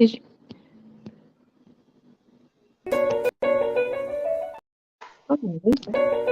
Is okay, Lisa.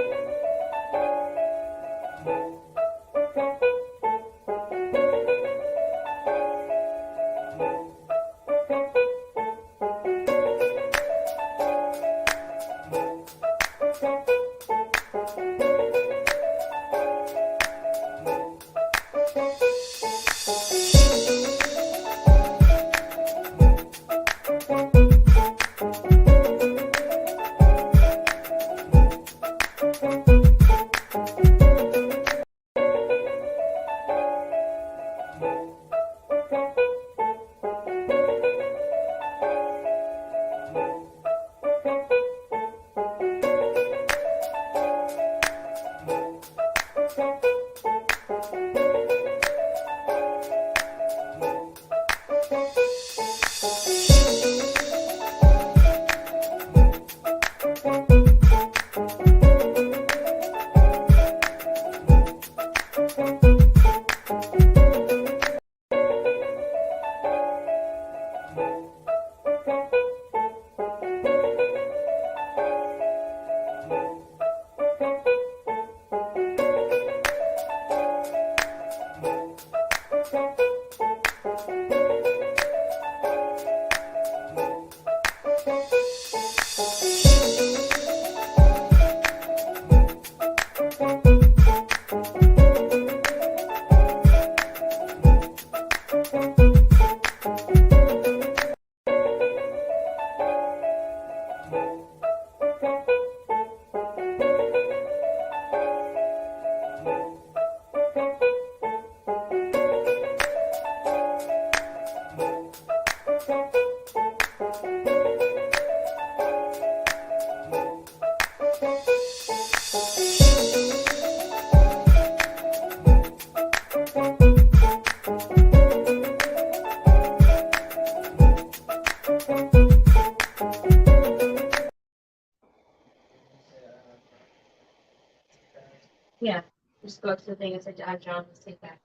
Yeah. Just go up to the thing and say, John, let's take that.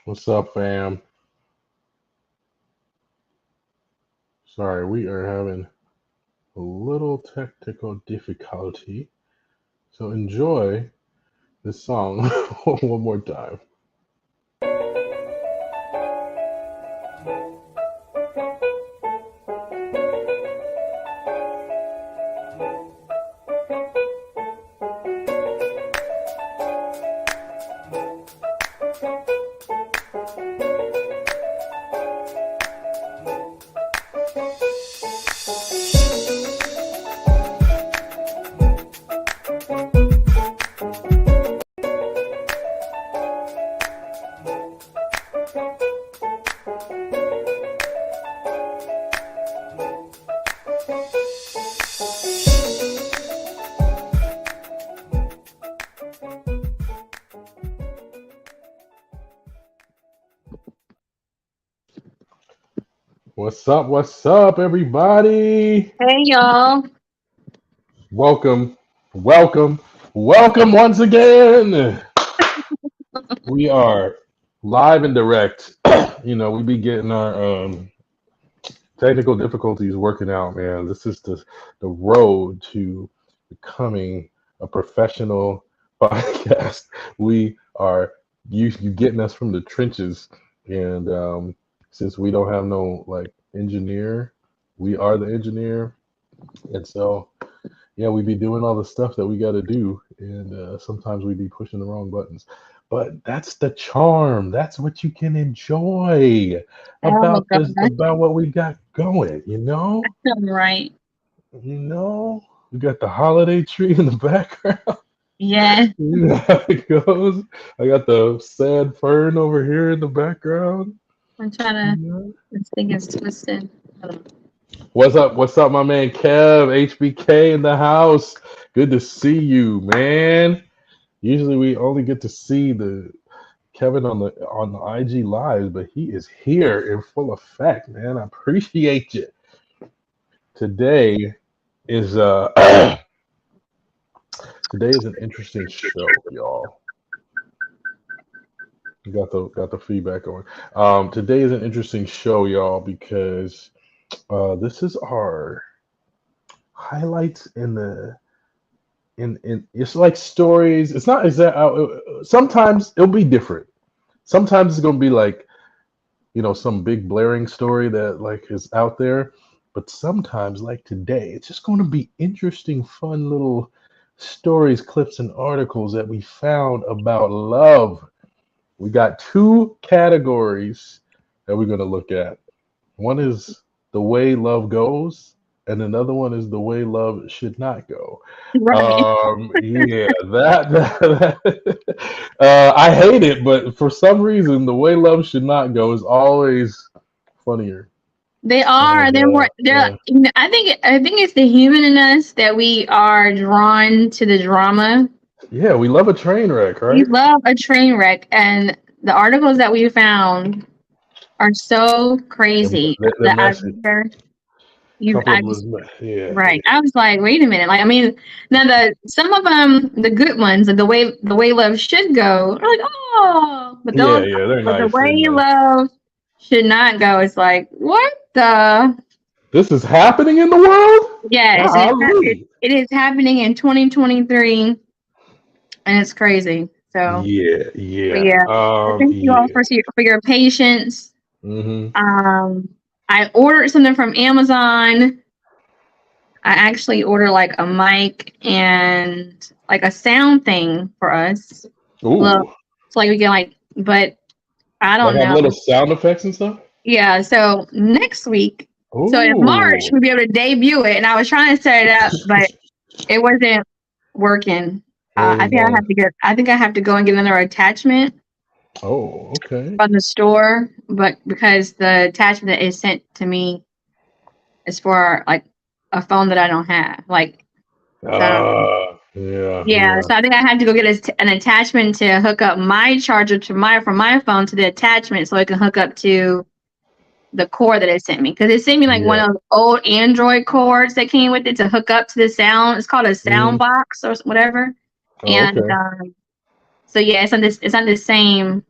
What's up, fam? Sorry, we are having a little technical difficulty. So enjoy this song one more time. What's up, everybody? Hey, y'all. Welcome, welcome, welcome once again. We are live and direct. We be getting our technical difficulties working out, man. This is the road to becoming a professional podcast. We are you getting us from the trenches, and since we don't have no like engineer, we are the engineer, and so yeah, we be doing all the stuff that we got to do, and sometimes we be pushing the wrong buttons. But that's the charm. That's what you can enjoy Oh my about this, God. about what we got going. Right. We got the holiday tree in the background. Yeah. You know how it goes. I got the sad fern over here in the background. I'm trying You to, know? this thing is twisted. Hold on. What's up? What's up, my man Kev? HBK in the house. Good to see you, man. Usually we only get to see the Kevin on the IG lives, but he is here in full effect, man. I appreciate you. Today is today is an interesting show, y'all. Got the feedback going. Today is an interesting show, y'all, because this is our highlights in it's like stories. It's not exact. Sometimes it'll be different. Sometimes it's gonna be like some big blaring story that like is out there, but sometimes like today, it's just gonna be interesting, fun little stories, clips, and articles that we found about love. We got two categories that we're gonna look at. One is the way love goes, and another one is the way love should not go. Right. Yeah, I hate it, but for some reason, the way love should not go is always funnier. They And are. They're more. They're. yeah, I think it's the human in us that we are drawn to the drama. yeah, we love a train wreck, We right? love a train wreck, and the articles that we found are so crazy They're that messy. Couple I of just them, yeah, right. I was like, wait a minute. Like, I mean, now some of them, the good ones, like the way love should go, are like, oh, yeah, yeah. They're but the nice. They're way nice. love should not go. It's like, what the? This is happening in the world. Yes, Golly. it is happening in 2023, and it's crazy. So, Yeah, but yeah, yeah, I thank you all yeah. for your patience. Hmm. I ordered something from Amazon. I actually ordered like a mic and like a sound thing for us. Look, Ooh, so like we can like, but I like don't have know. little sound effects and stuff. Yeah, so next week, so in March Ooh. we'll be able to debut it, and I was trying to set it up, but it wasn't working. It wasn't done. I think I have to go and get another attachment Oh, okay. from the store, but because the attachment that is sent to me is for like a phone that I don't have, like so. Yeah, Yeah, yeah. so I think I had to go get an attachment to hook up my charger to from my phone to the attachment so it can hook up to the cord that it sent me. Because it sent me like one Yeah. of those old Android cords that came with it to hook up to the sound. It's called a sound Hmm. box or whatever. Oh, And okay. so yeah, it's on the same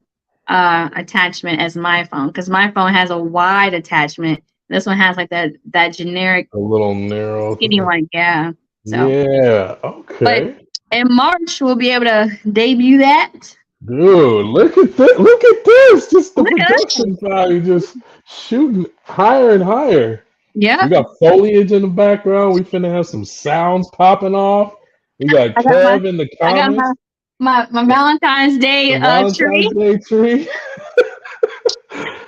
attachment as my phone because my phone has a wide attachment. This one has like that generic A little narrow skinny thing. one. Yeah. So, Yeah. but Okay. in March we'll be able to debut that. Dude, look at this! Look at this! Just the Look at that. production value just shooting higher and higher. We Yep. got foliage in the background. We finna have some sounds popping off. We got I got my Kev in the I got comments. my Valentine's Day The Valentine's tree. Day tree.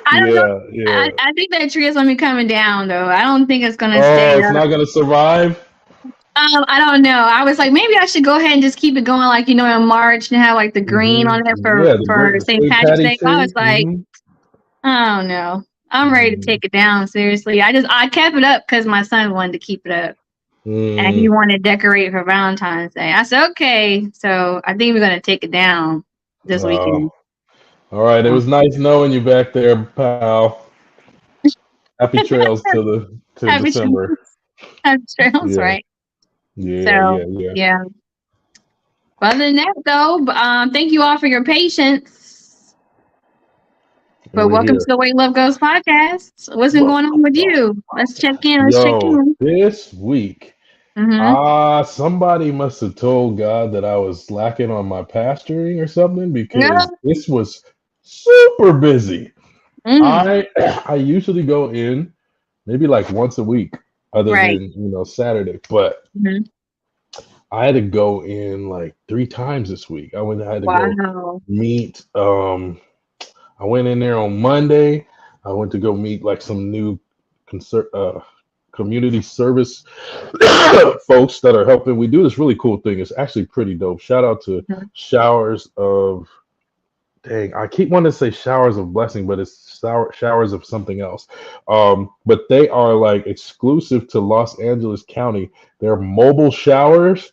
I don't know. Yeah, yeah. I think that tree is gonna be coming down though. I don't think it's gonna stay Oh, it's up. not gonna survive. I don't know. I was like, maybe I should go ahead and just keep it going, like in March and have like the green on it Yeah, the for the St. St. Patrick's Patty Day. I was tree. like, I don't know. I'm ready to Mm. take it down. Seriously, I kept it up because my son wanted to keep it up and he Mm. wanted to decorate for Valentine's Day. I said, okay, so I think we're gonna take it down this Oh, weekend. all right. It So, was nice knowing you back there, pal. Happy trails to happy December. trails, Yeah, right? yeah, So yeah, yeah. yeah. Other than that, though, thank you all for your patience. And But we're welcome to here. the Way Love Goes podcast. What's been going on with you? Let's check in. Let's check Yo, in. this week, Mm-hmm. somebody must have told God that I was slacking on my pastoring or something Yeah. because this was super busy. Mm, I I usually go in maybe like once a week, other right. than Saturday, but Mm-hmm. I had to go in like 3 times this week. I had to go Wow. meet. I went in there on Monday. I went to go meet like some new concert, community service folks that are helping. We do this really cool thing. It's actually pretty dope. Shout out to Mhm. Showers of Dang. I keep wanting to say Showers of Blessing, but it's Showers of something else. But they are like exclusive to Los Angeles County. They're mobile showers,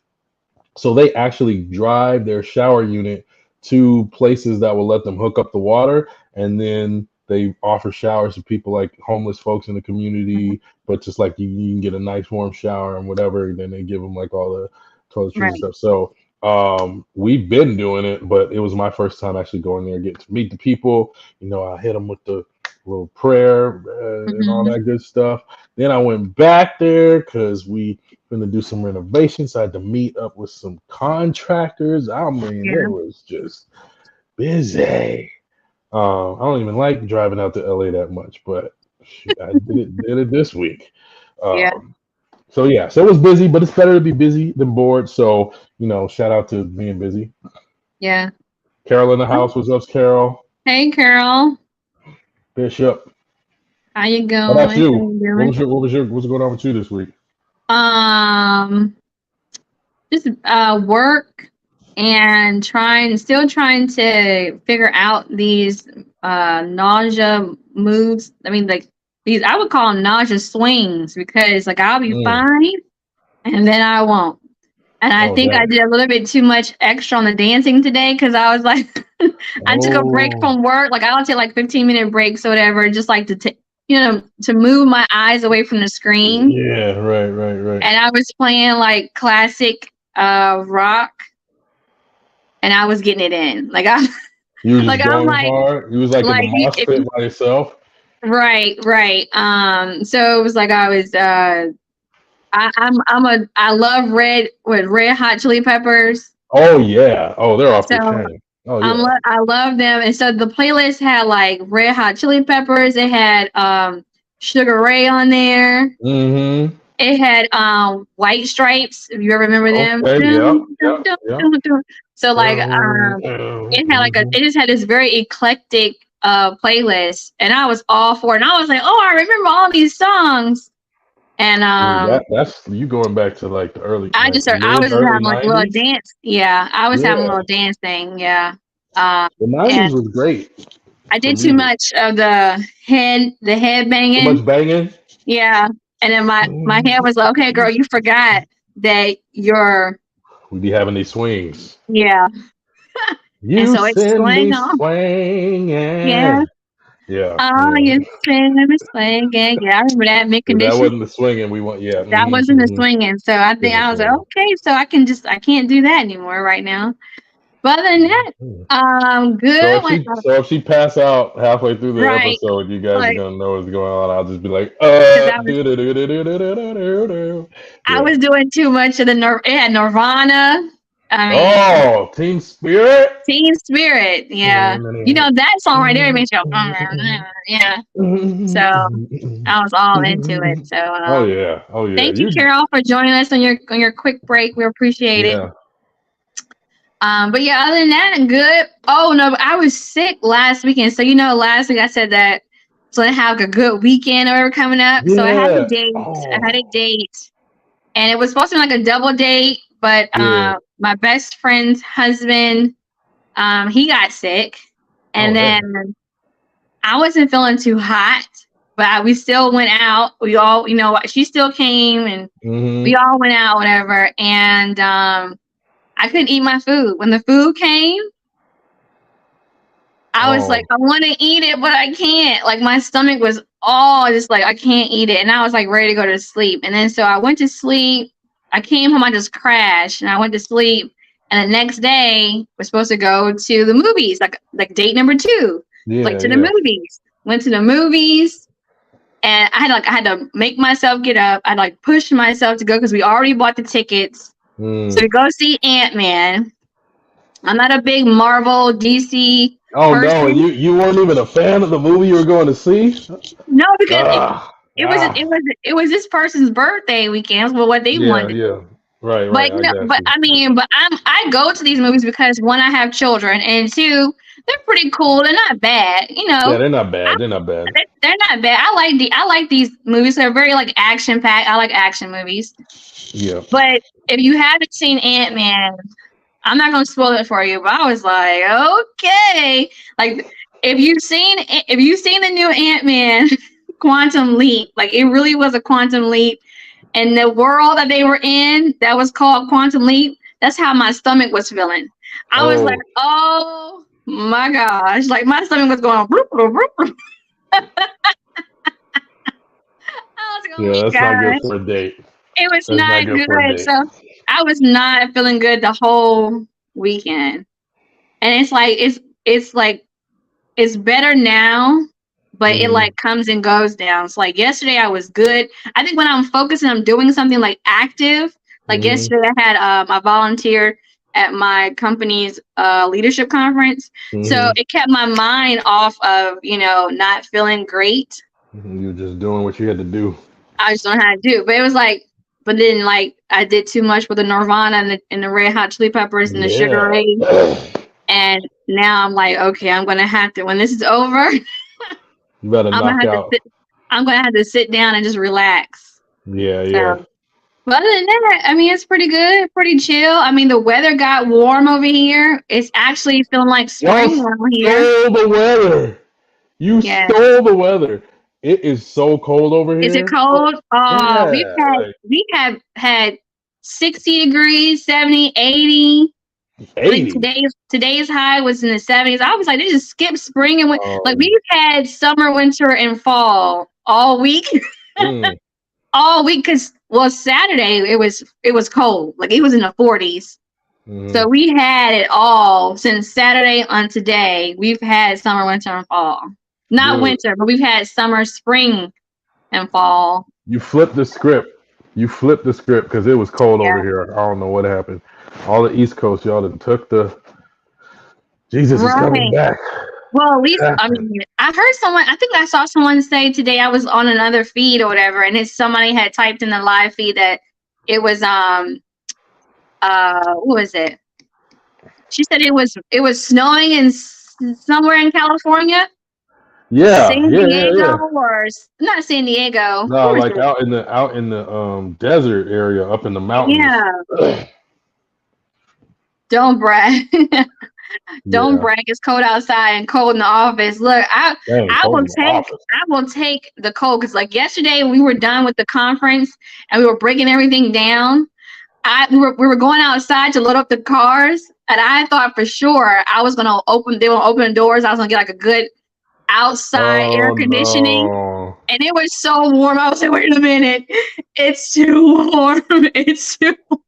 so they actually drive their shower unit to places that will let them hook up the water, and then they offer showers to people like homeless folks in the community. But just like you can get a nice warm shower and whatever, and then they give them like all the toiletries and Right. stuff. So We've been doing it, but it was my first time actually going there, getting to meet the people. I hit them with the little prayer and all Mhm. that good stuff. Then I went back there because we going to do some renovations. I had to meet up with some contractors. I mean, Yeah. it was just busy. I don't even like driving out to LA that much, but shoot, I did it this week. Yeah. Um, so yeah, so it was busy, but it's better to be busy than bored. So shout out to being busy. Yeah. Carol in the Oh, house. What's up, Carol? hey, Carol. Bishop. How you How about going? How you? you doing? What's going on with you this week? Um, just work and still trying to figure out these nausea moves. I mean, like these, I would call them nausea swings because like I'll be Mm. fine and then I won't. And I Oh, think I dang. did a little bit too much extra on the dancing today because I was like, I took a break Oh, from work. Like I'll take like 15-minute breaks or whatever, just like to take, to move my eyes away from the screen. yeah, right. And I was playing like classic rock, and I was getting it in. Like I, You were like just I'm going hard. You was like in the mosh if pit by yourself. right. So it was like I was. I love red hot chili peppers. Oh yeah. Oh, they're off So the chain. Oh yeah. I love them, and so the playlist had like red hot chili peppers. It had Sugar Ray on there. Mm-hmm. It had White Stripes, if you ever remember them. Okay. Dun, Yep. dun, Yep. dun, Yep. dun, dun. So like Mhm. it just had this very eclectic playlist, and I was all for it. And I was like, oh, I remember all these songs. And Ooh, that's you going back to like the early, like I mid was just early having like a little '90s. dance. Yeah, I was having a Yeah, little dance thing. Yeah. Um, the and '90s was great I for did too music. much of the head Too much banging. banging. Yeah. And then my head was like, okay, girl, you forgot that you're, We be having these swings. yeah. And You so it's send swing me on. Yeah. swinging. Yeah, Oh, yeah. you sing me swinging. Yeah, I remember that mid If that condition. wasn't the swinging, we want. Yeah. That Mm-hmm, wasn't the mm-hmm. swinging. So I think Goodness I was like, swinging. okay, so I can't do that anymore right now. But other than that, Mhm. So good. if she pass out halfway through the Right. episode, you guys are Like, gonna know what's going on. I'll just be like, because I yeah. was doing too much of it had Nirvana. I mean, Oh, Team Spirit. Teen Spirit. Yeah. That song right there makes you go, yeah. So I was all into it. So Oh yeah, oh yeah. thank you, You Carol, for joining us on your quick break. We appreciate it. yeah. But yeah, other than that, good. Oh no, I was sick last weekend. So last week I said that so I have a good weekend or whatever coming up. So I had a Yeah. date. I had a Oh date, and it was supposed to be like a double date, but yeah. my best friend's husband, he got sick, Oh and dang. then I wasn't feeling too hot, but we still went out. We all, she still came, and we Mm-hmm. all went out, whatever. And I couldn't eat my food. When the food came, I was like, Oh I want to eat it, but I can't. Like my stomach was all just like I can't eat it, and I was like ready to go to sleep. And then so I went to sleep. I came home, I just crashed, and I went to sleep. And the next day, we're supposed to go to the movies, like date number 2, like yeah, to the yeah. movies. Went to the movies, and I had to make myself get up. I like pushed myself to go because we already bought the tickets. So we go see Ant-Man. I'm not a big Marvel DC Oh no, person. you weren't even a fan of the movie you were going to see? No, because Ah, ah. it was this person's birthday weekend. Well, what they Yeah, wanted. yeah. Right. But I got but you. I mean, but I go to these movies because one, I have children, and two, they're pretty cool. They're not bad, Yeah, they're not bad. They're not bad. they're not bad. I like these movies. They're very like action packed. I like action movies. Yeah. But if you haven't seen Ant-Man, I'm not gonna spoil it for you. But I was like, okay, like if you've seen the new Ant-Man, Quantum Leap, like it really was a quantum leap. And the world that they were in, that was called Quantum Leap, that's how my stomach was feeling. I was like, Oh, oh my gosh. Like my stomach was going, bloop, bloop, bloop, bloop. I was like, oh yeah. my That's not good gosh. for a date. It was That's not not good for a good. date. So I was not feeling good the whole weekend. And it's like it's better now, but it like comes and goes down. So like yesterday I was good. I think when I'm focusing, I'm doing something like active. Like yesterday I had I volunteered at my company's leadership conference. So it kept my mind off of, not feeling great. You were just doing what you had to do. I just don't know how to do. But it was like, but then like I did too much with the Nirvana and the Red Hot Chili Peppers and the Sugar Ray. And now I'm like, okay, I'm gonna have to, when this is over, you better knock out. I'm gonna have to sit down and just relax. Yeah. But other than that, I mean, it's pretty good, pretty chill. I mean, the weather got warm over here. It's actually feeling like spring around here. Stole the weather. You stole the weather. It is so cold over here. Is it cold? Oh, we have had 60 degrees, 70, 80. 80. Like today's high was in the 70s. I was like, they just skipped spring and like we've had summer, winter, and fall all week. All week, because Saturday it was cold. Like it was in the 40s. So we had it all since Saturday on today. We've had summer, winter, and fall. Not winter, but we've had summer, spring, and fall. You flipped the script. Because it was cold over here. I don't know what happened. All the East Coast, y'all done took the Jesus is coming back. Well, at least I mean, I think I saw someone say today, I was on another feed or whatever, and somebody had typed in the live feed that it was what was it? She said it was snowing in somewhere in California. Yeah, San Diego or not San Diego. No, like out in the desert area, up in the mountains. Yeah. Don't brag. Don't brag. It's cold outside and cold in the office. Look, I will take the cold, because like yesterday we were done with the conference and we were breaking everything down. We were going outside to load up the cars, and I thought for sure I was gonna open the doors. I was gonna get like a good outside air conditioning, and it was so warm. I was like, wait a minute, it's too warm. It's too warm.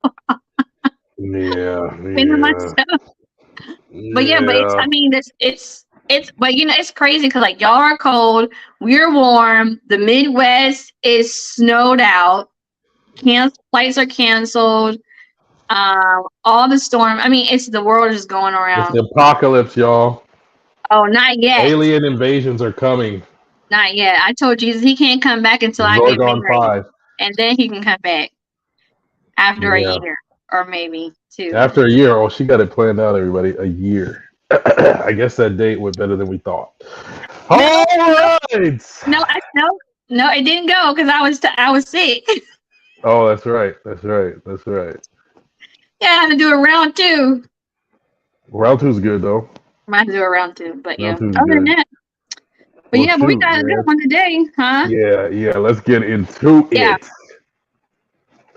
But it's crazy because like y'all are cold, we're warm. The Midwest is snowed out. Flights are canceled. All the storm. I mean, the world is going around. It's the apocalypse, y'all. Oh, not yet. Alien invasions are coming. Not yet. I told Jesus he can't come back until I get married, and then he can come back after a year or maybe 2. After a year, she got it planned out. Everybody, a year. I guess that date went better than we thought. All right. No, it didn't go because I was sick. Oh, that's right. Yeah, I had to do a round 2. Round 2's good though. I have to do a round 2, but yeah. Other than that, but but we got a good one today, huh? Yeah. Let's get into it.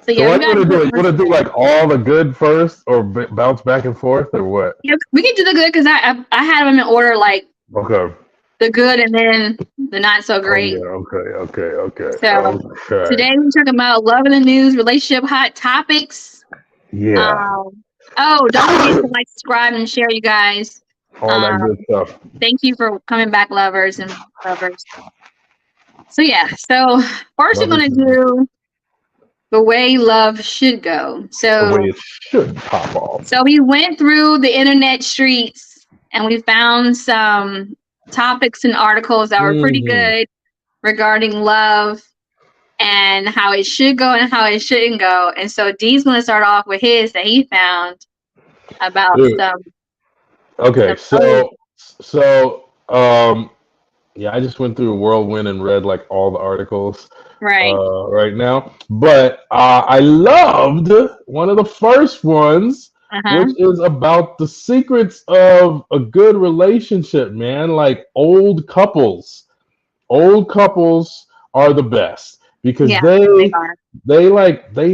So what you want to do? You want to do like all the good first, or bounce back and forth, or what? Yeah, we can do the good because I had them in order, like the good and then the not so great. Okay. So today we're talking about love in the news, relationship hot topics. Yeah. Don't forget to like, subscribe, and share, you guys. All that good stuff. Thank you for coming back, lovers and lovers. So first we're gonna do the way love should go. So the way it should pop off. So we went through the internet streets and we found some topics and articles that were pretty good regarding love and how it should go and how it shouldn't go. And so Dee's going to start off with his that he found about some. Okay, I just went through a whirlwind and read like all the articles right now. But I loved one of the first ones, which is about the secrets of a good relationship, man. Like old couples are the best because they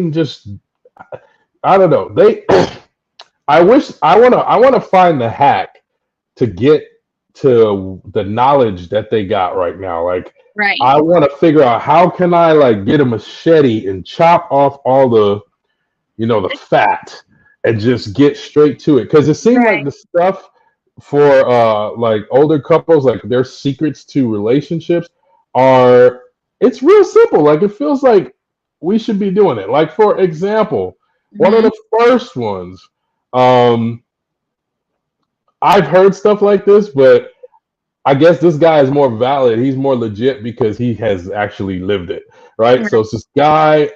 just, I don't know. I want to find the hack to get to the knowledge that they got right now. Like, I want to figure out how can I like get a machete and chop off all the, the fat and just get straight to it. Because it seemed like Right. the stuff for like older couples, like their secrets to relationships are, it's real simple. Like it feels like we should be doing it. Like for example, one of Mhm. the first ones, um, I've heard stuff like this, but I guess this guy is more valid. He's more legit because he has actually lived it, right? Right. So it's this guy,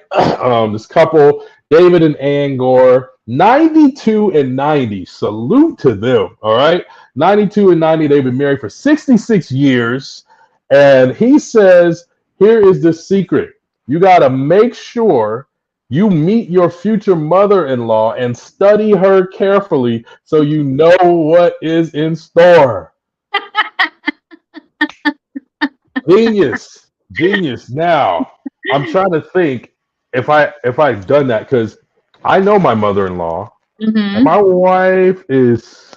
this couple, David and Ann Gore, 92 and 90. Salute to them, all right? 92 and 90, they've been married for 66 years. And he says, here is the secret. You got to make sure you meet your future mother-in-law and study her carefully so you know what is in store. Genius. Now, I'm trying to think if I've done that because I know my mother-in-law and Mhm. my wife is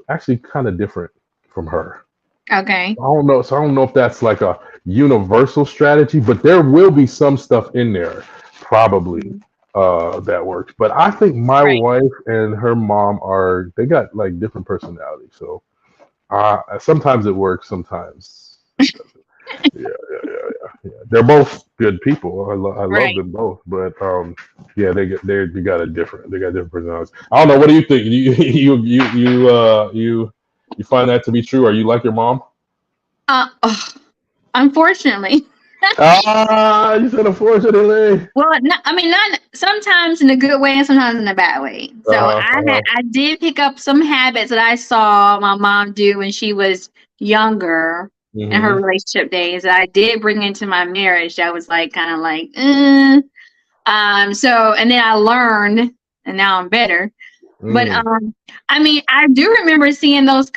actually kind of different from her. Okay. I don't know, so I don't know if that's like a universal strategy, but there will be some stuff in there probably that works. But I think my Right. wife and her mom they got like different personalities, so sometimes it works, sometimes it doesn't. Yeah. They're both good people. I love Right. them both, but yeah, they got different personalities. I don't know. What do you think? You find that to be true? Are you like your mom? Oh, unfortunately. You said unfortunately. Well, no, I mean, not sometimes in a good way and sometimes in a bad way. So I did pick up some habits that I saw my mom do when she was younger in her Mm-hmm. relationship days that I did bring into my marriage. That was like kind of like, so and then I learned, and now I'm better. But Mm. I mean, I do remember seeing those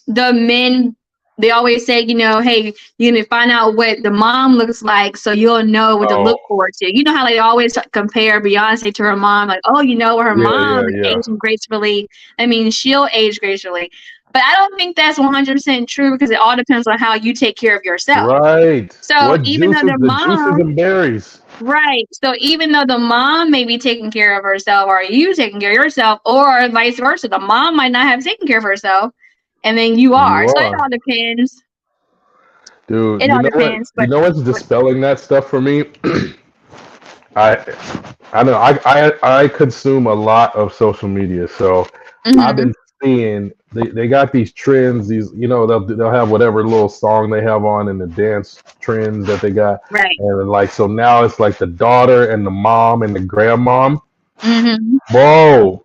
the men, they always say, hey, you need to find out what the mom looks like so you'll know what to Oh, look forward to. You know how they always compare Beyonce to her mom, like, oh, her mom is yeah. aging gracefully. I mean, she'll age gracefully. But I don't think that's 100% true because it all depends on how you take care of yourself. Right. So What even though juices? the The juices mom, and berries. right. So even though the mom may be taking care of herself, or you taking care of yourself, or vice versa, the mom might not have taken care of herself, and then you are. You So it are. all depends. Dude, It you all know what? depends. You But know what's dispelling that stuff for me? I I know I consume a lot of social media, so I've mhm, been seeing they got these trends. These they'll have whatever little song they have on in the dance trends that they got, right. and like so now it's like the daughter and the mom and the grandmom. Mm-hmm. Whoa!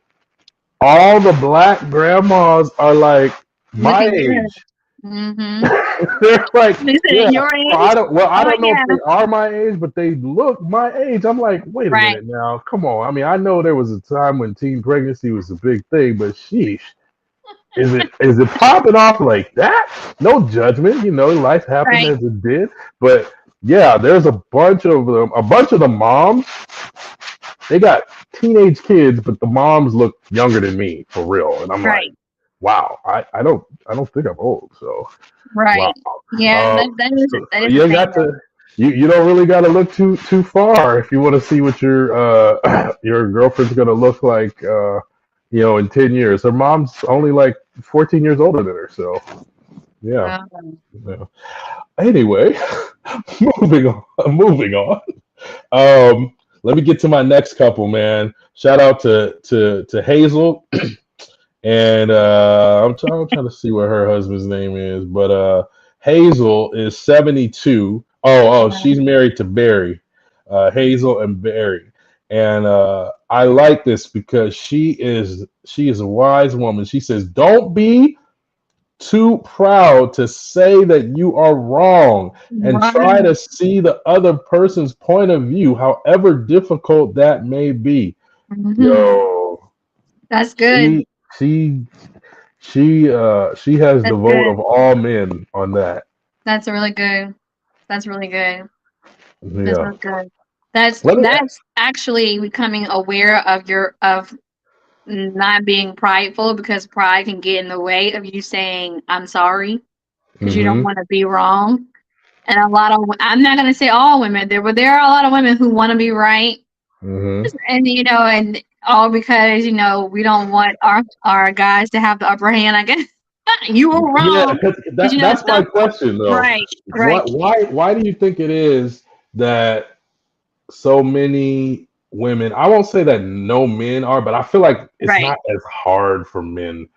All the black grandmas are like my Looking good. age. Mm-hmm. They're like, They said yeah. your Well, age. I Oh don't know if yeah. they are my age, but they look my age. I'm like, wait a Right. minute now, come on. I mean, I know there was a time when teen pregnancy was a big thing, but sheesh, is it popping off like that? No judgment, life happened Right. as it did. But yeah, there's a bunch of them. A bunch of the moms, they got teenage kids, but the moms look younger than me for real. And I'm like, Right. wow, I don't think I'm old, so. Wow. Right. Yeah. Uh, That so is you the ain't thing got to. You don't really got to look too far if you want to see what your your girlfriend's gonna look like. In 10 years. Her mom's only like 14 years older than her. So yeah. though. Yeah. Anyway, moving on. Moving on. Let me get to my next couple, man. Shout out to Hazel. And I'm trying to see what her husband's name is, but Hazel is 72. Oh, she's married to Barry, Hazel and Barry, and I like this because she is a wise woman. She says, "Don't be too proud to say that you are wrong, and try Right. to see the other person's point of view, however difficult that may be." Mm-hmm. Yo, That's good. she she she has the That's vote good. of all men on that. That's really good. That's really good. That's Yeah. really good. That's Let me. that's actually becoming aware of not being prideful because pride can get in the way of you saying I'm sorry because you don't Mm-hmm. want to be wrong. And I'm not going to say all women there, but there are a lot of women who want to be right Mm-hmm. And and all because we don't want our guys to have the upper hand. I guess you were Yeah, wrong, because because that's my some question though. right, right, Why do you think it is that so many women, I won't say that no men are, but I feel like it's right, not as hard for men.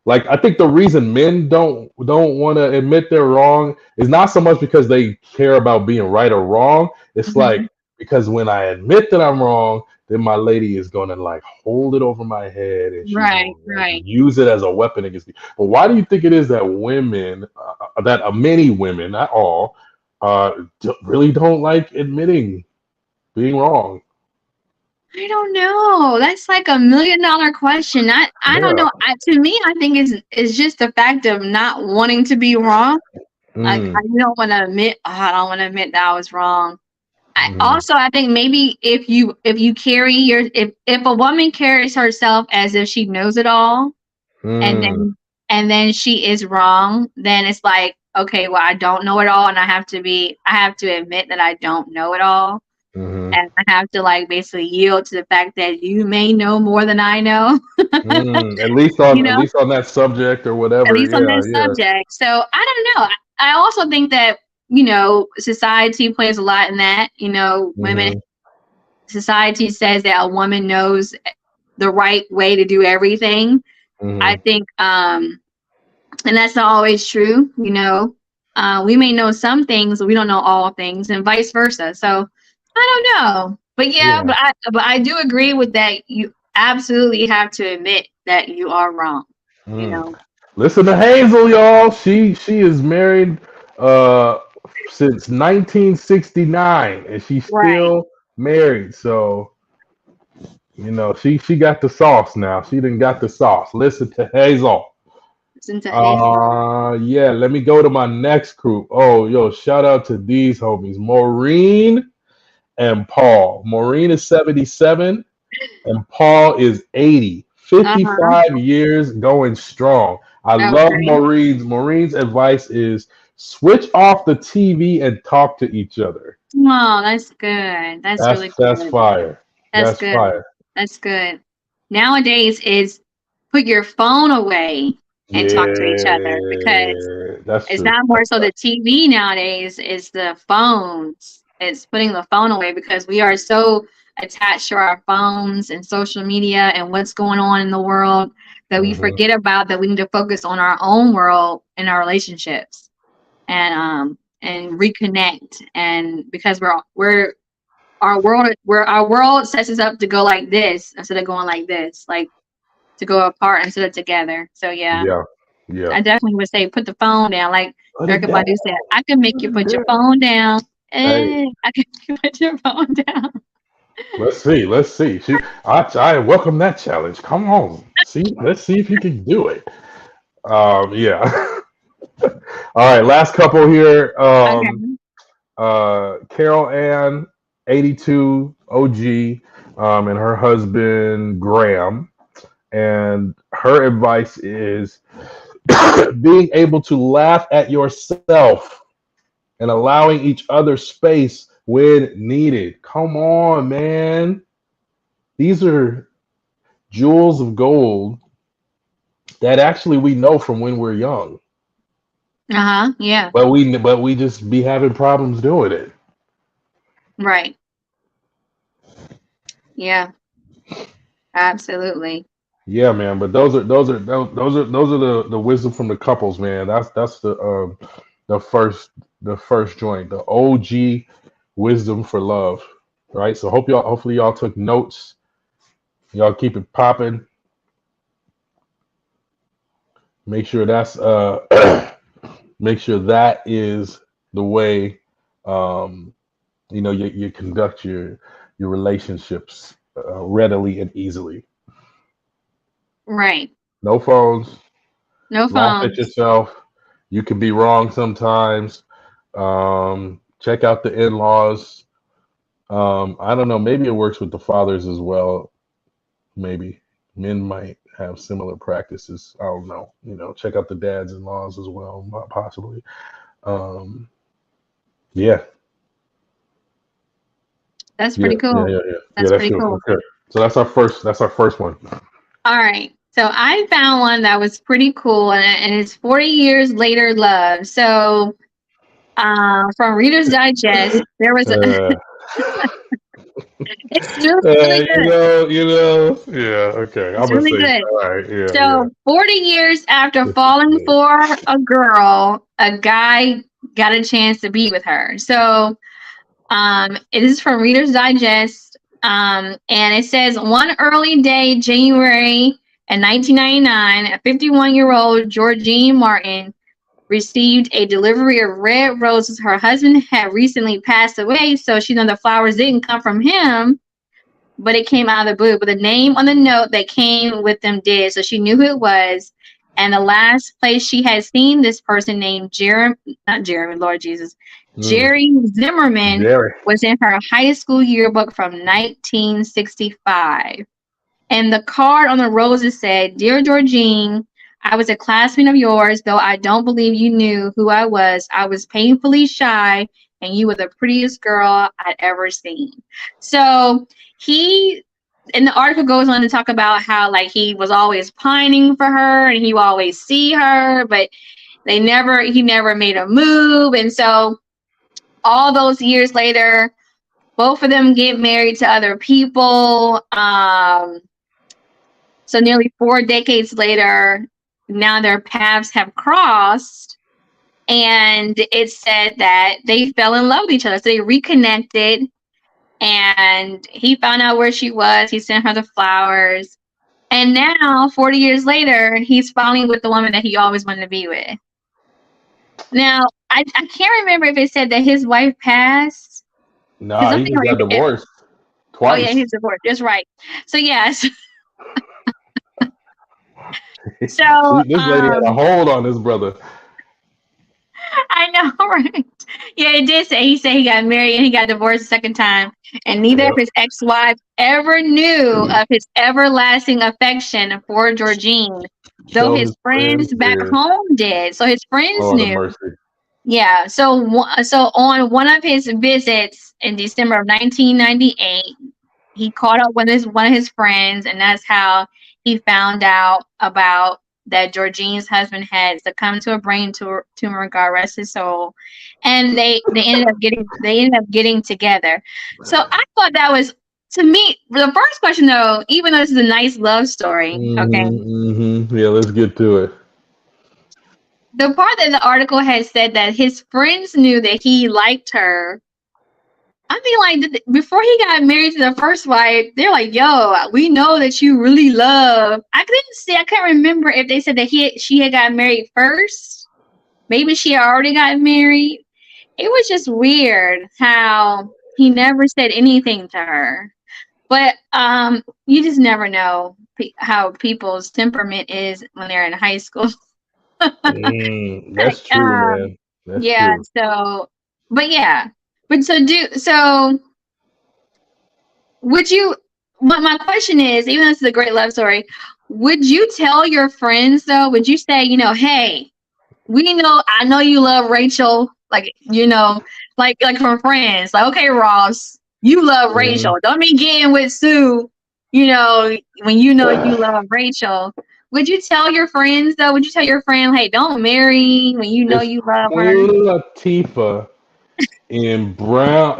Like I think the reason men don't want to admit they're wrong is not so much because they care about being right or wrong. It's like hmm because when I admit that I'm wrong, then my lady is gonna like hold it over my head and she's right, gonna like right. use it as a weapon against me. But why do you think it is that women, that many women, not all, really don't like admitting being wrong? I don't know. That's like $1 million question. I don't Yeah. know. To me, I think it's just the fact of not wanting to be wrong. Like Mm, you don't want to admit. Oh, I don't want to admit that I was wrong. mm, I think maybe if you carry if a woman carries herself as if she knows it all, and mm, then she is wrong, then it's like, okay, well, I don't know it all, and I have to admit that I don't know it all, mm, and I have to like basically yield to the fact that you may know more than I know. At you know, least on that subject or at whatever. least on Yeah, that yeah. subject. So I don't know. I also think that society plays a lot in that. Women, Hmm. society says that a woman knows the right way to do everything. I Hmm. think, and that's not always true. We may know some things, but we don't know all things, and vice versa. So I don't know, but yeah, Yeah. but I do agree with that. You absolutely have to admit that you are wrong. You Mm. know, Listen to Hazel, y'all. She is married uh since 1969, and she's right? still married. So she got the sauce now. She done got the sauce. Listen to Hazel. Listen to Hazel. Yeah. Let me go to my next group. Oh, yo, shout out to these homies, Maureen and Paul. Maureen is 77. And Paul is 80, Uh huh. 55 years going strong. I love Okay. Maureen's. Maureen's advice is switch off the TV and talk to each other. Oh, that's good. That's really That's good. fire. That's That's good. fire. That's good. Nowadays is put your phone away and talk to each other, because Yeah, that's it's true. not more That's so right. the TV nowadays, it's the phones. It's putting the phone away, because we are so attached to our phones and social media and what's going on in the world, that we Hmm. forget about that we need to focus on our own world and our relationships, and reconnect. And because our world sets us up to go like this instead of going like this, like to go apart instead of together. So yeah, Yeah, yeah. I definitely would say put the phone down. Like Put it Erica down. Badu said, I can make Put you it put your down. phone down. Hey, I can make you put your phone down. let's see. Let's see. I welcome that challenge. Come on. Let's see if you can do it. Yeah. All right, last couple here. Okay. Carol Ann, 82 OG, and her husband Graham. And her advice is being able to laugh at yourself and allowing each other space when needed. Come on, man. These are jewels of gold that actually we know from when we're young, Uh-huh. Yeah. but we just be having problems doing it. Right. Yeah. Absolutely. Yeah, man. But those are the wisdom from the couples, man. That's the first joint, the OG wisdom for love, right? So hopefully y'all took notes. Y'all keep it popping. Make sure that's make sure that is the way um you conduct your relationships readily and easily. Right. No phones. No Laugh at phones. yourself. You can be wrong sometimes. Check out the in-laws. I don't know. Maybe it works with the fathers as well. Maybe men might have similar practices. I don't know. Check out the dads-in-laws as well, possibly. Um, yeah. That's Yeah, pretty cool. yeah. That's That's pretty good. cool. Okay. So that's our first. That's our first one. All right. So I found one that was pretty cool, and it's 40 Years Later Love. So from Reader's Digest, there was a. Uh, It's really good. Yeah. Okay. I'm It's gonna really say. good. All right. Yeah. So 40 years after Yeah. falling for a girl, a guy got a chance to be with her. So it is from Reader's Digest. And it says one early day, January in 1999, a 51-year-old Georgine Martin received a delivery of red roses. Her husband had recently passed away, so she knew the flowers didn't come from him, but it came out of the blue. But the name on the note that came with them did, so she knew who it was. And the last place she had seen this person named Lord Jesus, Jerry Zimmerman, Jerry. was in her high school yearbook from 1965. And the card on the roses said, "Dear Georgine, I was a classmate of yours, though I don't believe you knew who I was. I was painfully shy, and you were the prettiest girl I'd ever seen." So and the article goes on to talk about how like he was always pining for her and he would always see her, but he never made a move. And so all those years later, both of them get married to other people. So nearly 4 decades later, now their paths have crossed, and it said that they fell in love with each other. So they reconnected, and he found out where she was. He sent her the flowers. And now, 40 years later, he's finally with the woman that he always wanted to be with. Now, I can't remember if it said that his wife passed. Nah, he just got divorced twice. Oh, yeah, he's divorced. That's right. So, yes. So this lady had a hold on this brother. I know, right? Yeah, it did say he got married and he got divorced a second time, and neither of his ex-wives ever knew of his everlasting affection for Georgine, though his friends back home did. So his friends knew. Mercy. Yeah. So on one of his visits in December of 1998, he caught up with one of his friends, and that's how he found out about that Georgine's husband had succumbed to a brain tumor, God rest his soul, and they ended up getting together. So I thought that was, to me, the first question though, even though this is a nice love story, okay. Yeah, let's get to it. The part that the article has said that his friends knew that he liked her. I mean, like, before he got married to the first wife, they're like, "Yo, we know that you really love." I can't remember if they said that she had got married first. Maybe she already got married. It was just weird how he never said anything to her. But you just never know how people's temperament is when they're in high school. That's true, man. That's true. So, but yeah. But so would you, my question is, even though this is a great love story, would you tell your friends though? Would you say, hey, I know you love Rachel, like, like from friends, like, okay, Ross, you love Rachel. Don't be getting with Sue, when you love Rachel. Would you tell your friends though? Would you tell your friend, hey, don't marry when you love her? Queen Latifah in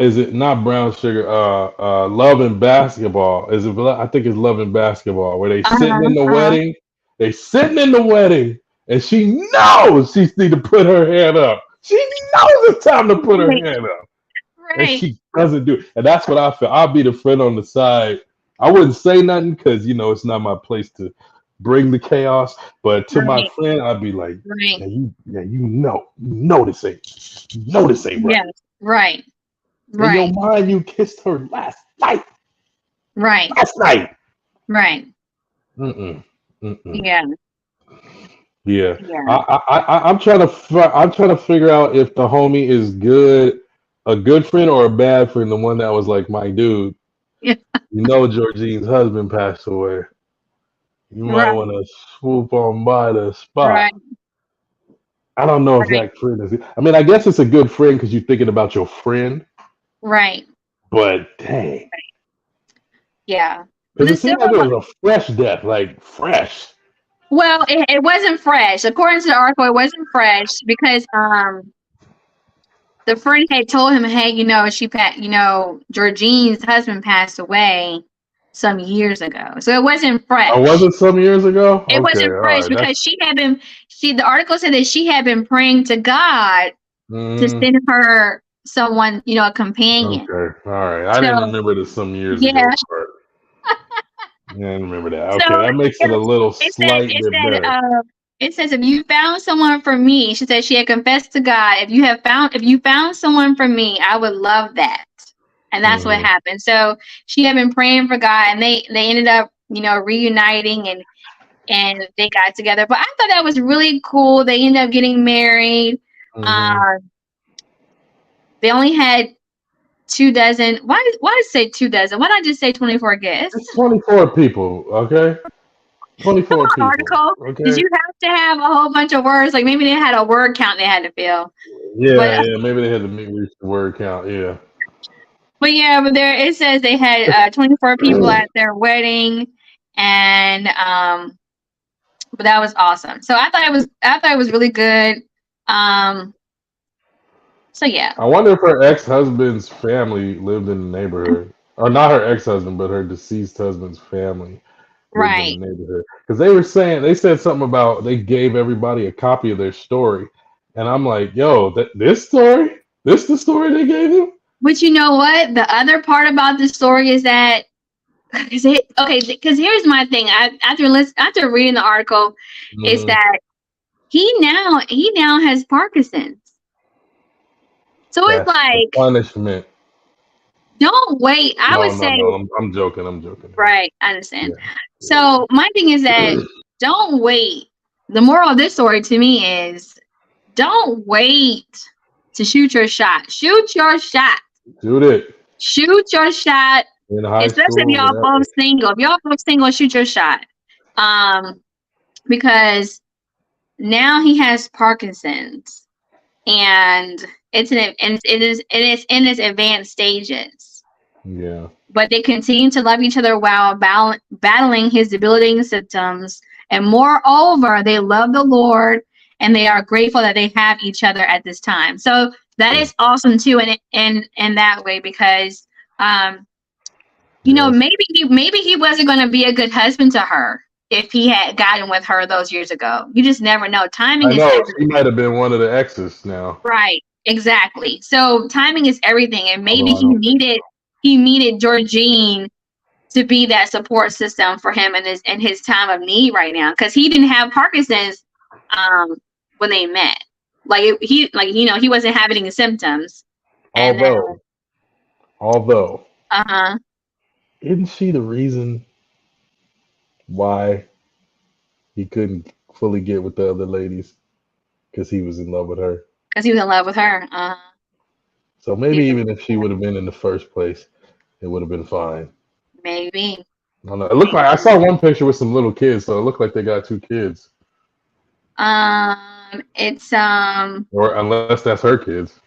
is it not Brown Sugar? Love and Basketball. Is it? I think it's Love and Basketball, where they sitting in the wedding. They sitting in the wedding, and she knows she needs to put her hand up. She knows it's time to put her hand up, and she doesn't do it. And that's what I feel. I'll be the friend on the side. I wouldn't say nothing because it's not my place to bring the chaos. But to my friend, I'd be like, you know this ain't right. Yes. Right. In your mind, you kissed her last night. Right. Last night. Right. Yeah. Yeah. I'm trying to figure out if the homie is a good friend or a bad friend. The one that was like, my dude. Yeah. Georgine's husband passed away. You might want to swoop on by the spot. Right. I don't know if that friend is. I mean, I guess it's a good friend because you're thinking about your friend. Right. But dang, Yeah. because The it seemed civil like it was a fresh death, like fresh. Well, it wasn't fresh. According to the article, it wasn't fresh because the friend had told him, hey, Georgine's husband passed away some years ago. So it wasn't Oh, was fresh. it some years ago? It Okay, wasn't all fresh right. because the article said that she had been praying to God to Mm, send her someone, a companion. okay, all right. I didn't So, remember the some years yeah. ago part. Yeah, I didn't remember that. So Okay, that makes it a little slight it bit said, better. it says, if you found someone for me, she said she had confessed to God. If you found someone for me, I would love that. And that's what Mhm. happened. So she had been praying for God, and they ended up, reuniting and they got together. But I thought that was really cool. They ended up getting married. Mhm. They only had 24. Why did it say 24? Why did I just say 24 guests? It's 24 people, okay? 24 people, Article. Did okay? you have to have a whole bunch of words? Like maybe they had a word count they had to fill. Yeah, But yeah. Maybe they had to reach the word count. Yeah. but there it says they had 24 people at their wedding, and but that was awesome. So I thought it was really good. So yeah, I wonder if her ex-husband's family lived in the neighborhood, or not her ex-husband, but her deceased husband's family lived in right. the neighborhood. Because they said something about they gave everybody a copy of their story, and I'm like, yo, this story, this the story they gave you? But you know what? The other part about this story is that because here's my thing. After reading the article, is Mhm. that he now has Parkinson's. So it's That's the like, punishment. don't wait. I No, would no, say, no. I'm joking. I'm joking. right, I understand. Yeah. So my thing is that don't wait. The moral of this story to me is don't wait to shoot your shot. Shoot your shot. Shoot it Shoot your shot. in high Especially if school, y'all whatever. both single. If y'all both single, shoot your shot. Because now he has Parkinson's, and it is in its advanced stages. Yeah. But they continue to love each other while battling his debilitating symptoms. And moreover, they love the Lord, and they are grateful that they have each other at this time. So that is awesome too, in that way, because Yes. maybe he wasn't going to be a good husband to her if he had gotten with her those years ago. You just never know. Timing I is know she everything. might have been one of the exes now. Right. Exactly. So timing is everything, and maybe Although I don't think so. he needed Georgine to be that support system for him in his time of need right now, because he didn't have Parkinson's when they met. He wasn't having any symptoms, and then Although, uh-huh isn't she the reason why he couldn't fully get with the other ladies? Because he was in love with her. because he was in love with her. So maybe Yeah, even if she would have been in the first place, it would have been fine. maybe. I don't know. It looked like I saw one picture with some little kids, so it looked like they got 2 kids. It's Or unless that's her kids.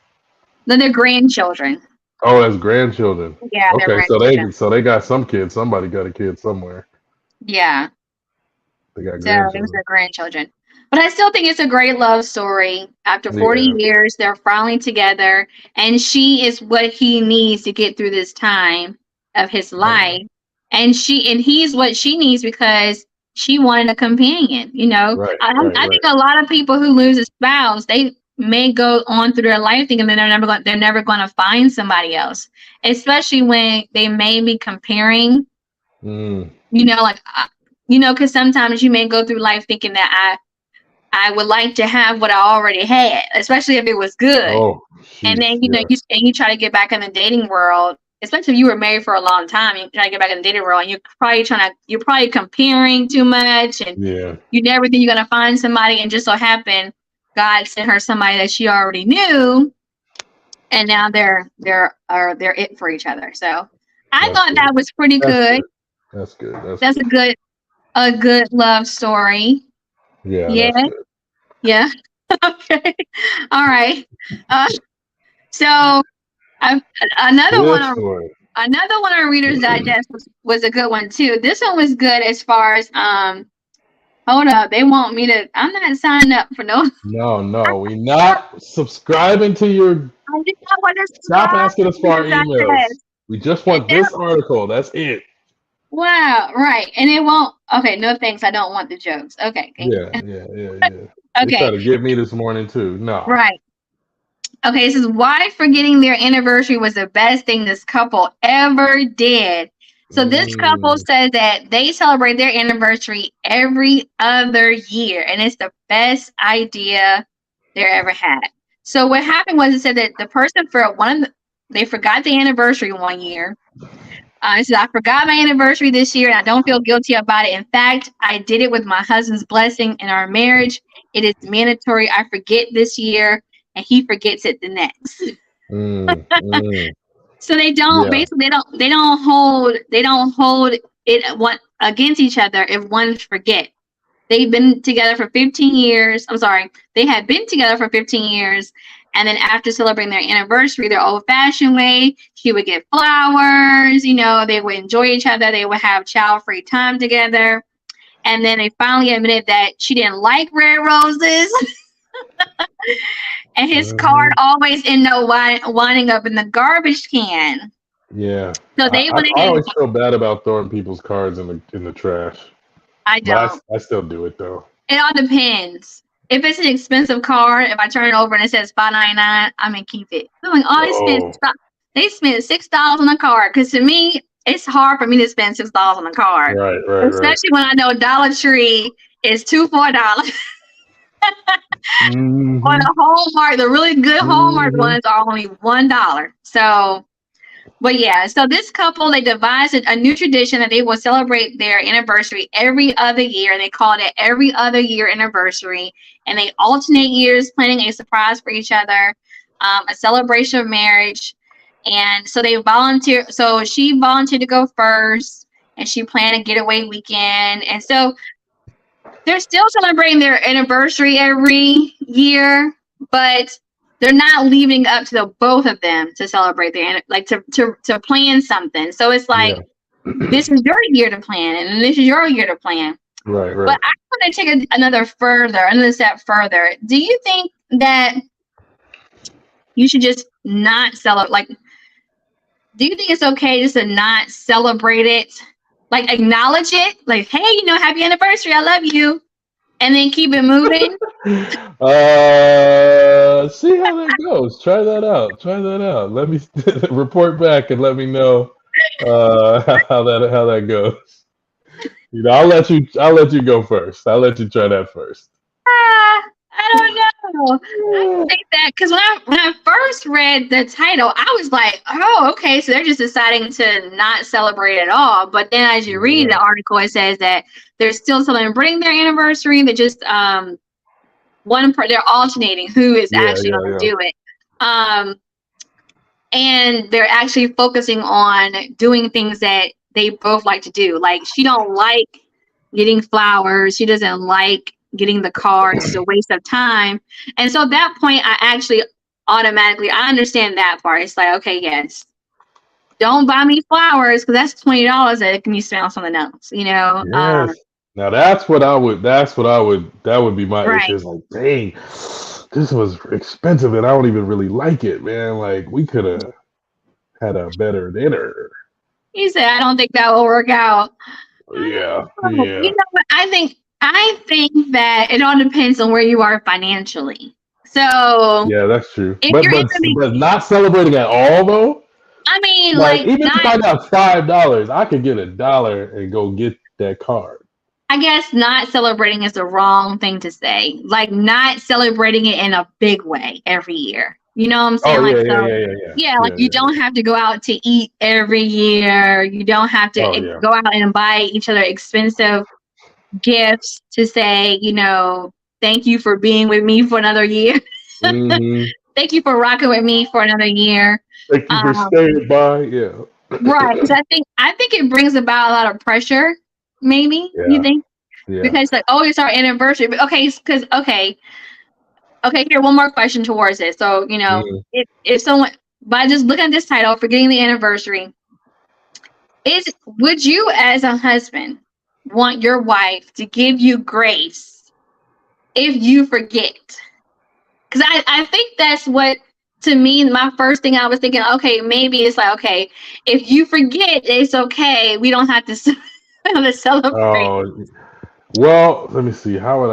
then they're grandchildren. Oh, that's grandchildren. Yeah, they're Okay, grandchildren. so they got some kids. Somebody got a kid somewhere. Yeah. They got So it was grandchildren. their grandchildren. But I still think it's a great love story. After 40 Yeah. years, they're finally together, and she is what he needs to get through this time of his life. And he's what she needs, because she wanted a companion. Right, I think a lot of people who lose a spouse, they may go on through their life thinking that they're never going to find somebody else, especially when they may be comparing. Mm. Because sometimes you may go through life thinking that I would like to have what I already had, especially if it was good. Oh, And jeez, then yeah. you try to get back in the dating world, especially if you were married for a long time. You try to get back in the dating world, and you're probably comparing too much, and Yeah. you never think you're gonna find somebody, and just so happen God sent her somebody that she already knew, and now they're it for each other. So I That's thought good. that was pretty That's good. good. That's good. That's a good love story. Yeah, Yeah. that's good. Yeah. Okay. All right. So Another This one on one. Another one on Reader's Digest was a good one too. This one was good as far as hold up, they want me to. I'm not signing up for no. No, we not subscribing to your. I just don't want to Stop subscribe asking us to for our Reader's emails. Digest. We just want this article. That's it. Wow, right, and it won't. Okay, no thanks. I don't want the jokes. Okay, thank you. Yeah. They Okay, tried to get me this morning too. No. right. Okay, this is why forgetting their anniversary was the best thing this couple ever did. So this couple says that they celebrate their anniversary every other year, and it's the best idea they ever had. So what happened was it said that the person they forgot the anniversary one year. It said, I forgot my anniversary this year, and I don't feel guilty about it. In fact, I did it with my husband's blessing in our marriage. It is mandatory. I forget this year, and he forgets it the next. So they don't basically they don't hold it one against each other if one forget. They've been together for 15 years. I'm sorry, they had been together for 15 years, and then after celebrating their anniversary, their old-fashioned way, she would get flowers. You know, they would enjoy each other. They would have child-free time together, and then they finally admitted that she didn't like red roses. And his card always ended up winding up in the garbage can. Yeah. So they went I ahead. always feel bad about throwing people's cards in the trash. I don't. I still do it though. It all depends. If it's an expensive card, if I turn it over and it says $5.99, I'm gonna keep it. I'm like, they spent $6 on a card. Because to me, it's hard for me to spend $6 on a card. Right. Especially when I know Dollar Tree is $2 for $4. On a Hallmark, the really good Hallmark ones are only $1. So, but yeah, so this couple, they devised a new tradition that they will celebrate their anniversary every other year. They call it every other year anniversary, and they alternate years planning a surprise for each other, a celebration of marriage. And so they volunteer. So she volunteered to go first, and she planned a getaway weekend. And so they're still celebrating their anniversary every year, but they're not leaving up to the both of them to celebrate their to plan something. So it's like this is your year to plan, and this is your year to plan. Right. But I want to take another step further. Do you think that you should just not celebrate? Like, do you think it's okay just to not celebrate it? Like, acknowledge it, like, hey, happy anniversary, I love you, and then keep it moving. See how that goes. Try that out. Let me report back and let me know how that goes. I'll let you go first. I'll let you try that first. I don't know. I think that because when I first read the title, I was like, oh, okay, so they're just deciding to not celebrate at all. But then as you read the article, it says that they're still celebrating their anniversary. They're just they're alternating who is actually going to do it. And they're actually focusing on doing things that they both like to do. Like, she don't like getting flowers. She doesn't like getting the cards. It's a waste of time. And so at that point, I actually automatically, I understand that part. It's like, okay, yes, don't buy me flowers because that's $20 that can be spent on something else, Yes. Now that would be my issue. It's like, dang, this was expensive and I don't even really like it, man. Like, we could have had a better dinner. He said, I don't think that will work out. Yeah. You know what? I think that it all depends on where you are financially. So yeah, that's true. But not celebrating at all, though. I mean, even if I got $5, I could get $1 and go get that card. I guess not celebrating is the wrong thing to say. Like, not celebrating it in a big way every year. You know what I'm saying? You don't have to go out to eat every year. You don't have to go out and buy each other expensive gifts to say, thank you for being with me for another year. Thank you for rocking with me for another year. Thank you for staying by. Yeah. Right. Because I think it brings about a lot of pressure. Maybe you think, because like, oh, it's our anniversary. But okay, here, one more question towards it. So if someone, by just looking at this title, forgetting the anniversary, would you as a husband want your wife to give you grace if you forget? Because I think that's what, to me, my first thing I was thinking, okay, maybe it's like, okay, if you forget, it's okay. We don't have to, celebrate. Oh, well, let me see. How would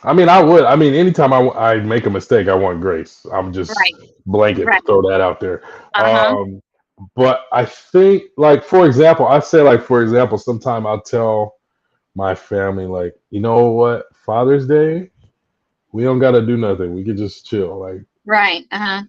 I mean, I would. I mean, anytime I make a mistake, I want grace. I'm just Right. blanket Right. throw that out there. Uh-huh. But I think, like, for example, sometime I'll tell my family, like, you know what, Father's Day, we don't gotta do nothing. We could just chill. Like, Right. Uh-huh.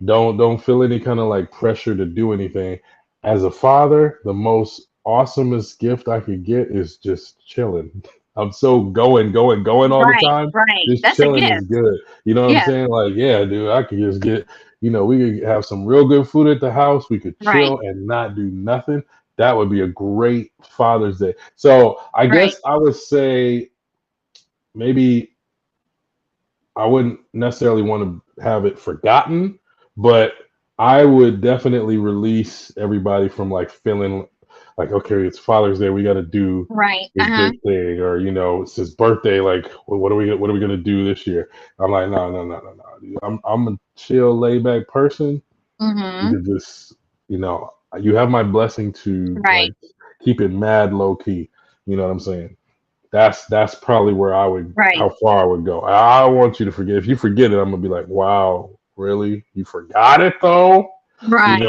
don't feel any kind of like pressure to do anything. As a father, the most awesomest gift I could get is just chilling. I'm so going all the Right. time. Right. Just That's a chilling is gift. good. You know what I'm Yeah. saying? Like, yeah, dude, I could just get, we could have some real good food at the house. We could Right. chill and not do nothing. That would be a great Father's Day. So I Right. guess I would say maybe I wouldn't necessarily want to have it forgotten, but I would definitely release everybody from like feeling like, okay, it's Father's Day, we got to do Right. this Uh-huh. big thing, or it's his birthday, like, what are we gonna do this year? I'm like, no. Dude. I'm a chill, laid back person. You Mm-hmm. could just, you have my blessing to Right. like keep it mad low key. You know what I'm saying? That's probably where Right. how far I would go. I don't want you to forget. If you forget it, I'm gonna be like, wow, really? You forgot it though? Right.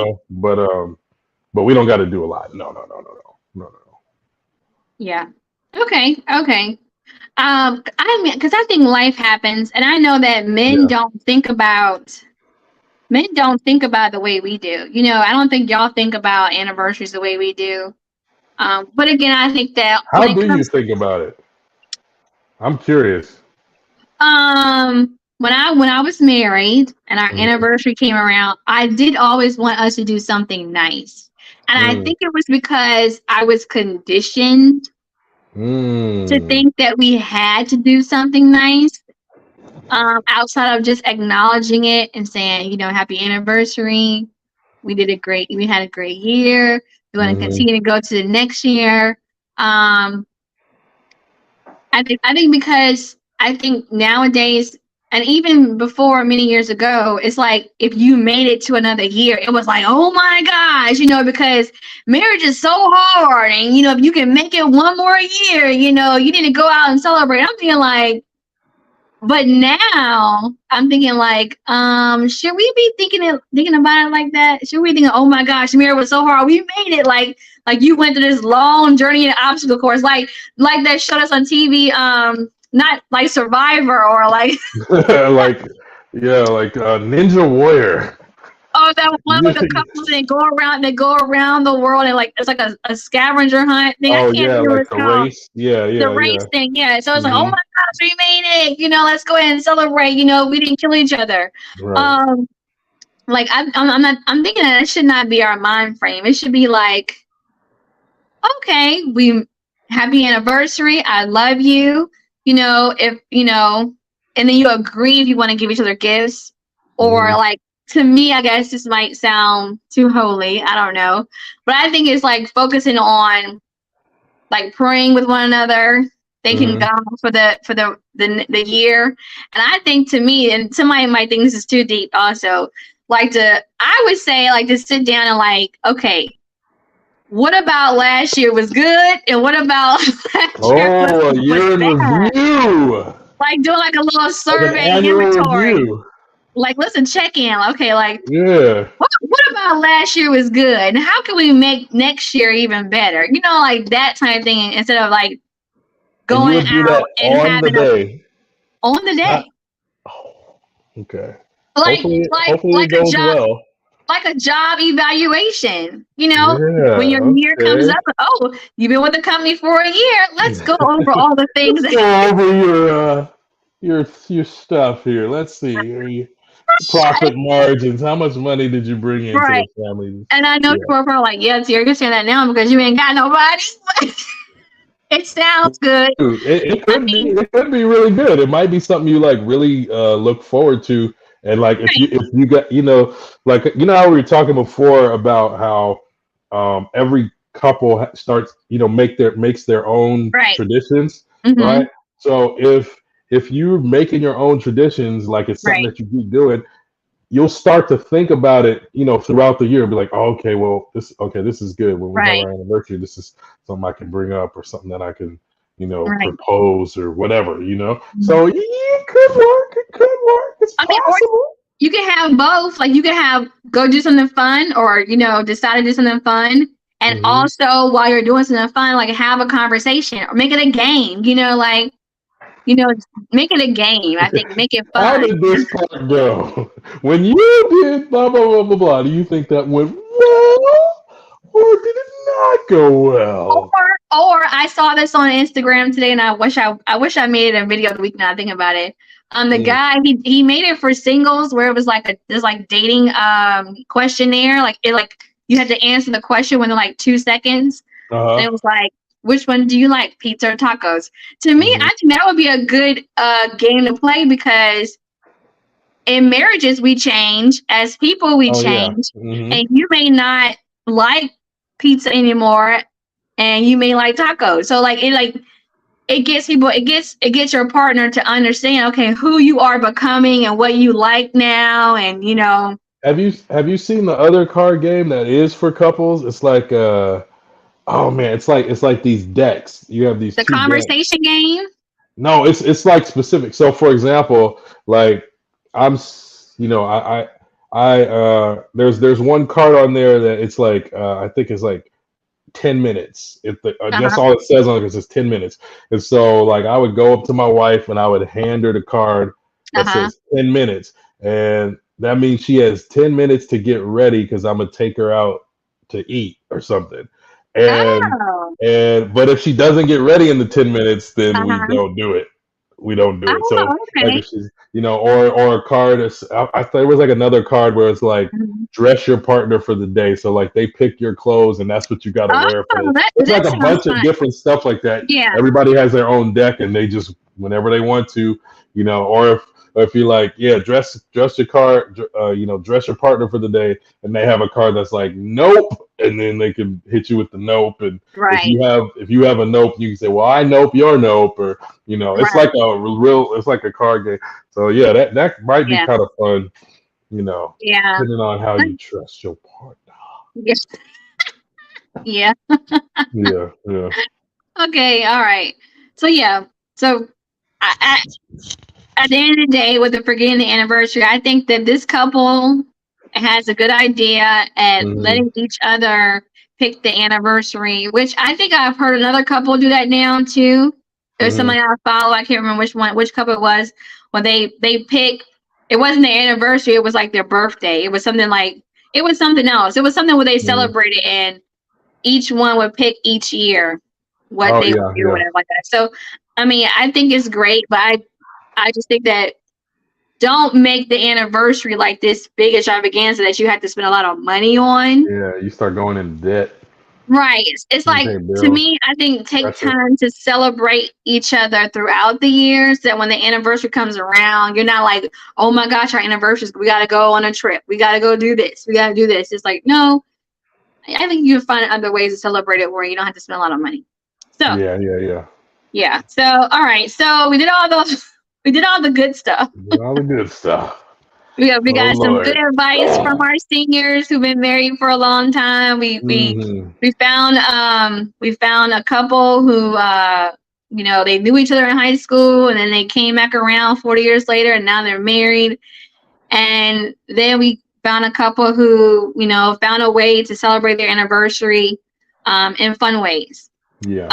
But we don't got to do a lot. No. Yeah. Okay. Okay. I mean, because I think life happens, and I know that men Yeah. don't think about the way we do. I don't think y'all think about anniversaries the way we do. But again, I think that when How it do you comes, think about it? I'm curious. when I was married and our Mm, anniversary came around, I did always want us to do something nice, and I mm, think it was because I was conditioned to mm, think that we had to do something nice. Outside of just acknowledging it and saying, happy anniversary. We had a great year. We want to mm, continue to go to the next year. I think because I think nowadays, and even before many years ago, it's like if you made it to another year, it was like, oh my gosh, because marriage is so hard, and if you can make it one more year, you need to go out and celebrate. I'm thinking like, but now I'm thinking like, should we be thinking about it like that? Should we think, oh my gosh, marriage was so hard, we made it, like you went through this long journey and obstacle course, like that showed us on TV, not like Survivor or like like, yeah, like Ninja Warrior. oh, that one with the couples and they go around the world, and like it's like a scavenger hunt thing. I Oh can't yeah, think of what like it's the called. race. Yeah, The yeah, yeah. race thing, yeah. So it's like, oh my Hmm. gosh, we made it. Let's go ahead and celebrate. We didn't kill each other. Right. Like I'm thinking that it should not be our mind frame. It should be like, okay, happy anniversary. I love you. If and then you agree if you want to give each other gifts, or Mhm. like, to me, I guess this might sound too holy. I don't know, but I think it's like focusing on like praying with one another, thanking Mhm. God for the year. And I think, to me, and somebody might think this is too deep also, I would say like to sit down and like, okay, what about last year was good, and what about last year Oh, a was year in bad? review, Like doing like a little like an survey annual inventory. review. Like, listen, check in. Okay, like Yeah. what about last year was good, and how can we make next year even better? Like that kind of thing, instead of like And you going would do out that and on the having day. on the Not. day, Oh, okay. like Hopefully it goes well. like a job evaluation. When Yeah. your year comes Okay. up, oh, you've been with the company for a year. Let's go over all the things Let's go over your stuff here. Let's see. Profit margins. How much money did you bring into right. the family? And I know Yeah. people are probably like, yeah, you're saying that now because you ain't got nobody. It sounds good. Dude, it I could be mean, it could be really good. It might be something you like really look forward to And like if you got like how we were talking before about how every couple starts makes their own Right. traditions, Mm-hmm. right? So if you're making your own traditions, like it's something Right. that you keep doing, you'll start to think about it, throughout the year and be like, oh, okay, well, this is good. When we have Right. our anniversary, this is something I can bring up or something that I can, Right. propose or whatever. Mhm. So yeah, it could work. It could work. It's I mean, or possible. you can have both. Like you can have go do something fun, or decide to do something fun, and Hmm. also while you're doing something fun, like have a conversation or make it a game. Make it a game. I think make it How fun. did this part go? When you did blah blah blah blah blah, do you think that went well, or did it not go well? Or I saw this on Instagram today, and I wish I made it a video of the week. Now I think about it. The Mm. guy he made it for singles where it was like this like dating questionnaire. Like you had to answer the question within like 2 seconds, and Uh-huh. it was like, which one do you like, pizza or tacos? To me, Hmm. I think that would be a good game to play because in marriages we change, as people we Oh yeah. change, Hmm. and you may not like pizza anymore and you may like tacos. So it gets people, it gets your partner to understand, okay, who you are becoming and what you like now, and Have you seen the other card game that is for couples? It's like oh man, it's like these decks. You have these the two decks. conversation game. No, it's like specific. So for example, like there's one card on there that it's like I think it's like 10 minutes. That's Uh-huh. all it says on it, is it's 10 minutes. And so like I would go up to my wife and I would hand her the card that Uh-huh. says 10 minutes. And that means she has 10 minutes to get ready because I'm gonna take her out to eat or something. And Oh. but if she doesn't get ready in the 10 minutes, then we Uh-huh. don't do it. We don't do it. So Oh, like okay. if she's or a card is I thought it was like another card where it's like Mhm. dress your partner for the day. So like they pick your clothes and that's what you got to Oh, wear for the. that It's like that a sounds bunch of fun. different stuff like that. Yeah. Everybody has their own deck and they just whenever they want to, or if you like, yeah, dress your card, dress your partner for the day, and they have a card that's like nope, and then they can hit you with the nope, and if Right. you have a nope, you can say, well, I nope your nope, or it's Right. like it's like a card game. So yeah, that might be Yeah. kind of fun, Yeah. depending on how you trust your partner. Yes. Yeah. Yeah, yeah. Okay. All right. So yeah. So I, at the end of the day, with the forgetting the anniversary, I think that this couple has a good idea at Hmm. letting each other pick the anniversary, which I think I've heard another couple do that now too. There's Hmm. somebody I follow, I can't remember which couple it was, when they pick, it wasn't their anniversary, it was like their birthday. It was something else. It was something where they Hmm. celebrated and each one would pick each year what Oh they would yeah, do or yeah. whatever like that. So I mean, I think it's great, but I just think that don't make the anniversary like this big extravaganza that you have to spend a lot of money on. Yeah, you start going into debt Right. It's and like, pay to bills, me, I think take pressure. time to celebrate each other throughout the years. That when the anniversary comes around, you're not like, oh my gosh, our anniversaries, we got to go on a trip. We got to go do this. We got to do this. It's like, no, I think you can find other ways to celebrate it where you don't have to spend a lot of money. So, Yeah, yeah, yeah. yeah. So, all right. So we did all those, we did all the good stuff. All the good stuff. We Oh got some good Lord. advice from our seniors who've been married for a long time. Hmm. We found a couple who they knew each other in high school and then they came back around 40 years later and now they're married. And then we found a couple who, found a way to celebrate their anniversary in fun ways. Yeah.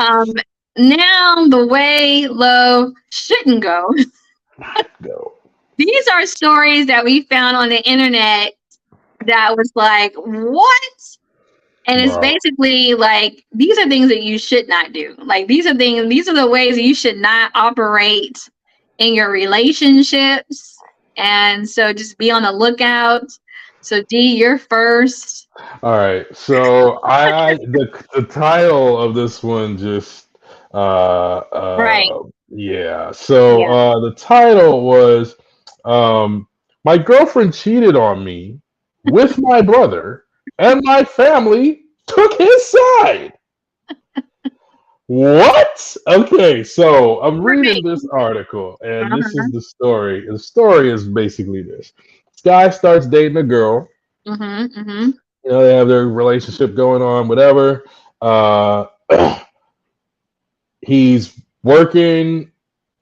Now the way love shouldn't go. Go. These are stories that we found on the internet that was like, what? And it's Wow. basically like, these are things that you should not do. Like, these are the ways that you should not operate in your relationships. And so just be on the lookout. So D, you're first. All right. So the title of this one just Right. yeah. So Yeah. the title was My girlfriend cheated on me with my brother, and my family took his side. What? Okay, so I'm reading this article, and this is the story. The story is basically this: this guy starts dating a girl. You know, they have their relationship going on, whatever. Uh, he's working,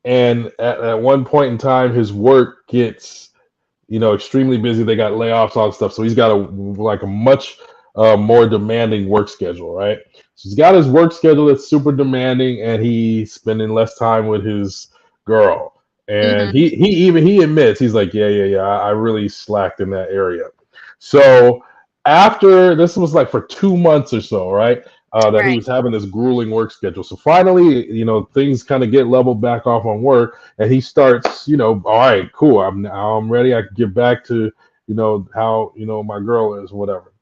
and at one point in time, his work gets, you know, extremely busy. They got layoffs, all that stuff. So he's got a much more demanding work schedule, right? So he's got his work schedule that's super demanding, and he's spending less time with his girl. And he admits, he's like, yeah, I really slacked in that area. So after this was like for 2 months or so, right? That he was having this grueling work schedule. So finally, you know, things kind of get leveled back off on work, and he starts, you know, all right, cool. I'm ready. I can get back to, you know, how, you know, my girl is, whatever.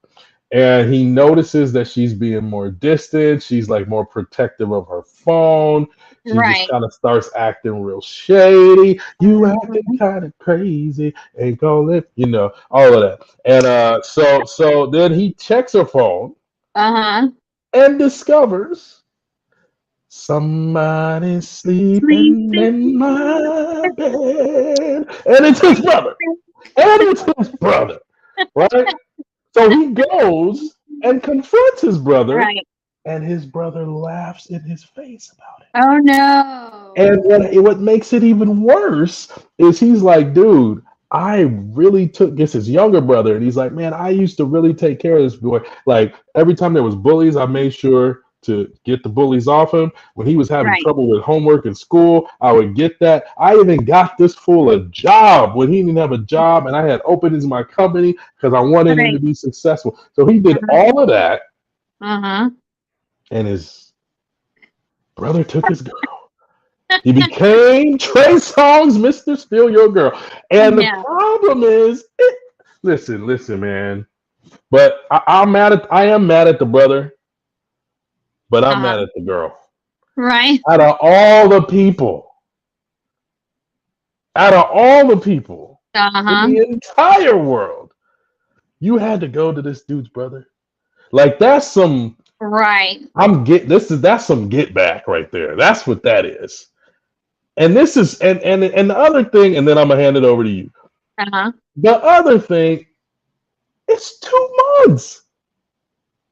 And he notices that she's being more distant. She's like more protective of her phone. She just kind of starts acting real shady. You acting kind of crazy, ain't gonna live, you know, all of that. And so then he checks her phone. And discovers somebody's sleeping in my bed. And it's his brother. Right? So he goes and confronts his brother. And his brother laughs in his face about it. Oh, no. And what makes it even worse is he's like, dude, I really gets his younger brother, and he's like, man, I used to really take care of this boy. Like every time there was bullies, I made sure to get the bullies off him. When he was having trouble with homework in school, I would get that. I even got this fool a job when he didn't have a job, and I had openings in my company because I wanted him to be successful. So he did all of that, and his brother took his girl. He became Trey Songz, Mr. Steal Your Girl. And the problem is, listen, man. But I am mad at the brother, but I'm mad at the girl. Right. Out of all the people in the entire world, you had to go to this dude's brother. Like that's some that's some get back right there. That's what that is. And this is and the other thing, and then I'm gonna hand it over to you. The other thing, it's 2 months.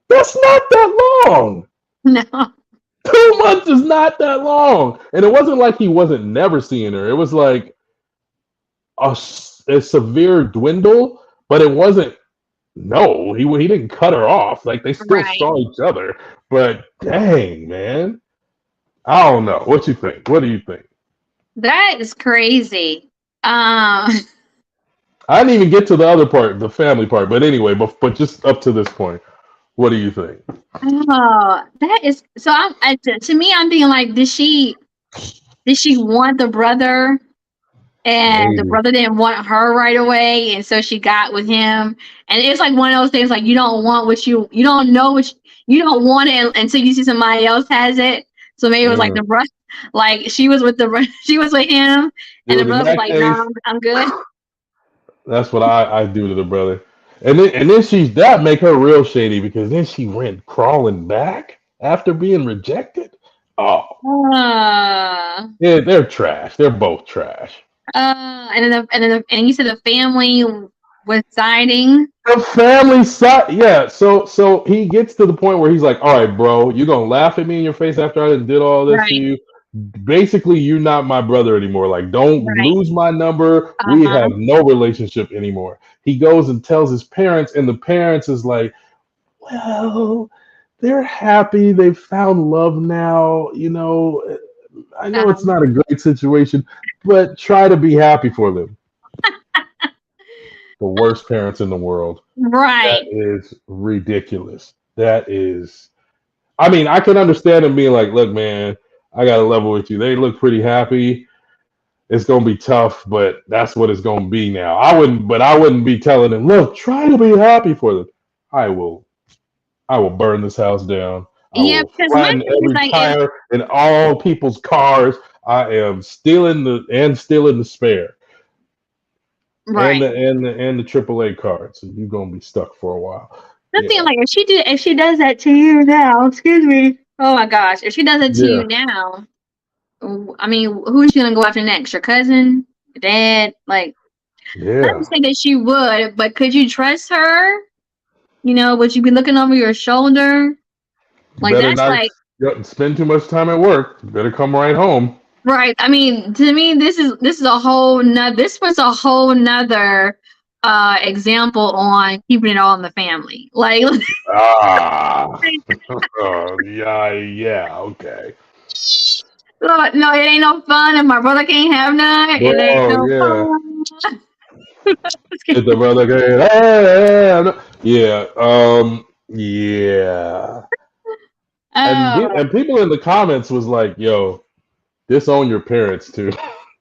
That's not that long. No. 2 months is not that long. And it wasn't like he wasn't never seeing her. It was like a severe dwindle, but it wasn't. No, he didn't cut her off. Like they still saw each other. But dang, man, I don't know. What you think? What do you think? That is crazy. I didn't even get to the other part, the family part. But anyway, but just up to this point, what do you think? Oh, that is so. To me, I'm thinking like, did she want the brother, and the brother didn't want her right away, and so she got with him. And it's like one of those things, like you don't want what you don't know what you don't want it until you see somebody else has it. So maybe it was like the brother, like she was with him, and the brother was like, "No, I'm good." That's what I do to the brother. And then that make her real shady, because then she went crawling back after being rejected. Oh, yeah, they're trash. They're both trash. And you said the family was siding. The family side, yeah. So he gets to the point where he's like, "All right, bro, you gonna laugh at me in your face after I did all this to you? Basically, you're not my brother anymore. Like, don't lose my number. We have no relationship anymore." He goes and tells his parents, and the parents is like, "Well, they're happy. They've found love now. You know, I know it's not a great situation, but try to be happy for them." The worst parents in the world. Right. That is ridiculous. That is, I mean, I can understand him being like, "Look, man, I got to level with you. They look pretty happy. It's going to be tough, but that's what it's going to be now." I wouldn't be telling him, "Look, try to be happy for them." I will burn this house down. I will flatten every tire in all people's cars. I am stealing the spare. Right. and the AAA card. So you're gonna be stuck for a while. I'm thinking like if she does that to you now, excuse me. Oh my gosh, if she does it to you now, I mean, who's she gonna go after next? Your cousin, your dad? Like, not to say that she would, but could you trust her? You know, would you be looking over your shoulder? Like better that's not like spend too much time at work. You better come right home. right. I mean, to me, this is a whole nother. This was a whole nother example on keeping it all in the family. Like, yeah, okay. no, it ain't no fun, and my brother can't have none. It ain't no fun. Get the brother game. Yeah. And people in the comments was like, "Yo, disown your parents too."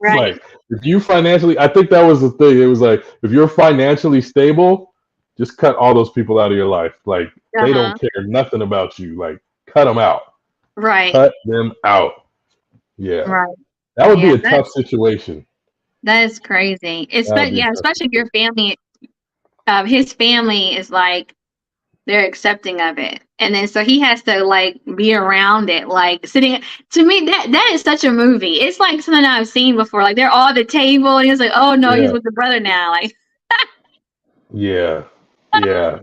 Right. Like, if you financially, I think that was the thing. It was like, if you're financially stable, just cut all those people out of your life. Like, they don't care nothing about you. Like, cut them out. Right. Cut them out. Yeah. Right. That would be a tough situation. That is crazy. Especially if your family, his family is like, they're accepting of it. And then so he has to like be around it, like sitting. To me, that is such a movie. It's like something I've seen before. Like they're all at the table and he's like, oh no, he's with the brother now. Like yeah.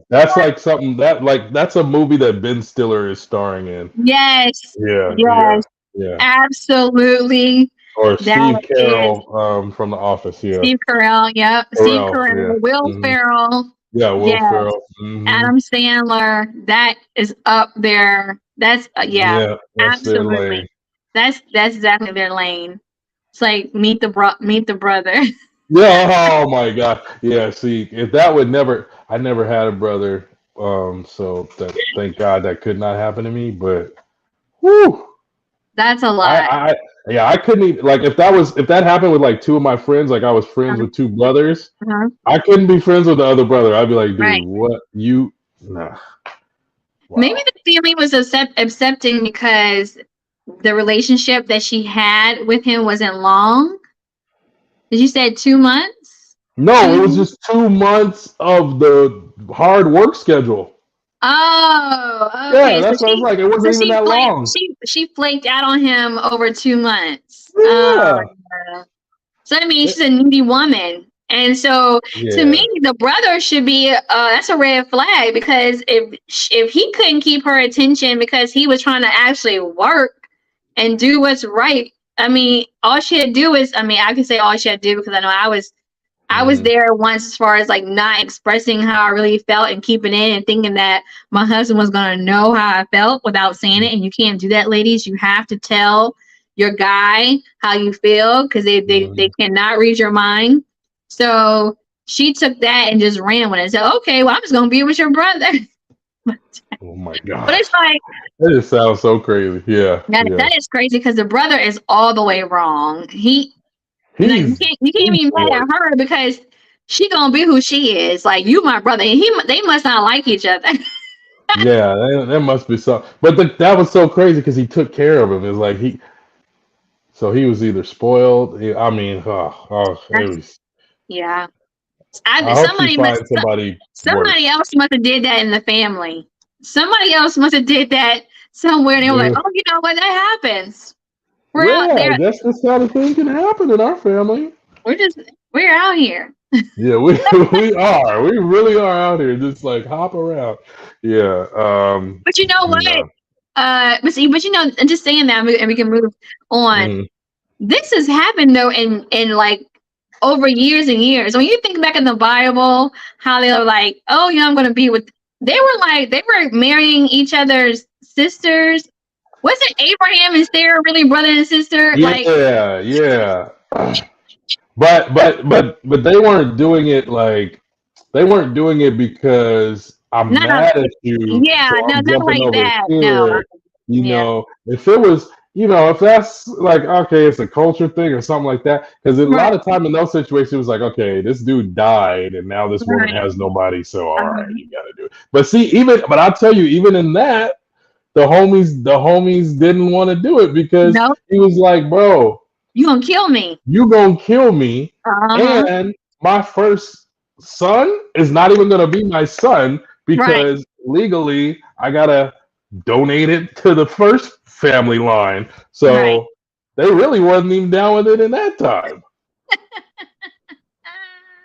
That's like something that's a movie that Ben Stiller is starring in. Yes. Yeah. Absolutely. Or Steve Carell from The Office. Yeah. Steve Carell. Yep. Steve Carell. Yeah. Will Ferrell. Yeah, Will Ferrell. Mm-hmm. Adam Sandler. That is up there. That's that's absolutely. That's exactly their lane. It's like meet the brother. Yeah. Oh my God. Yeah. See, if that would never, I never had a brother. So thank God that could not happen to me. But, whew. That's a lot. I couldn't even, like, if that happened with like two of my friends, like I was friends with two brothers, I couldn't be friends with the other brother. I'd be like, dude, what you? Nah. Wow. Maybe the family was accepting because the relationship that she had with him wasn't long. Did you say 2 months? No, it was just 2 months of the hard work schedule. Oh, okay. Yeah, that's what I was like. It wasn't even that long. She flaked out on him over 2 months. Yeah. So I mean, she's a needy woman, and so to me, the brother should be. That's a red flag because if he couldn't keep her attention because he was trying to actually work and do what's right. I mean, all she had to do is. I mean, I can say all she had to do because I know I was there once as far as like not expressing how I really felt and keeping it and thinking that my husband was going to know how I felt without saying it. And you can't do that, ladies. You have to tell your guy how you feel because they cannot read your mind. So she took that and just ran with it and said, okay, well, I'm just going to be with your brother. Oh my God. But it's like, that just sounds so crazy. Yeah. That is crazy because the brother is all the way wrong. Like, you can't even be mad at her because she gonna be who she is. Like, you my brother, and they must not like each other. Yeah, that must be so. But that was so crazy because he took care of him. It's like he was either spoiled. I mean, it was. Yeah. Somebody else must have did that in the family. Somebody else must have did that somewhere. They were like, oh, you know what? That happens. We're out there. I guess this kind of thing can happen in our family. We're out here. Yeah, we are. We really are out here. Just like hop around. Yeah. But you know what? But you know, and just saying that, and we can move on. Mm-hmm. This has happened though in like over years and years. When you think back in the Bible, how they were like, oh, you know, I'm going to be with. They were marrying each other's sisters. Wasn't Abraham and Sarah really brother and sister? Yeah. But they weren't doing it like they weren't doing it because I'm mad at you. Yeah, so not like that. No. You know, if it was, you know, if that's like, okay, it's a culture thing or something like that. Because a lot of time in those situations, it was like, okay, this dude died and now this woman has nobody. So, all right, you got to do it. But I'll tell you, even in that, the homies didn't want to do it because he was like, bro, you gonna kill me. You gonna kill me, and my first son is not even going to be my son Right. because legally I got to donate it to the first family line. So Right. they really wasn't even down with it in that time.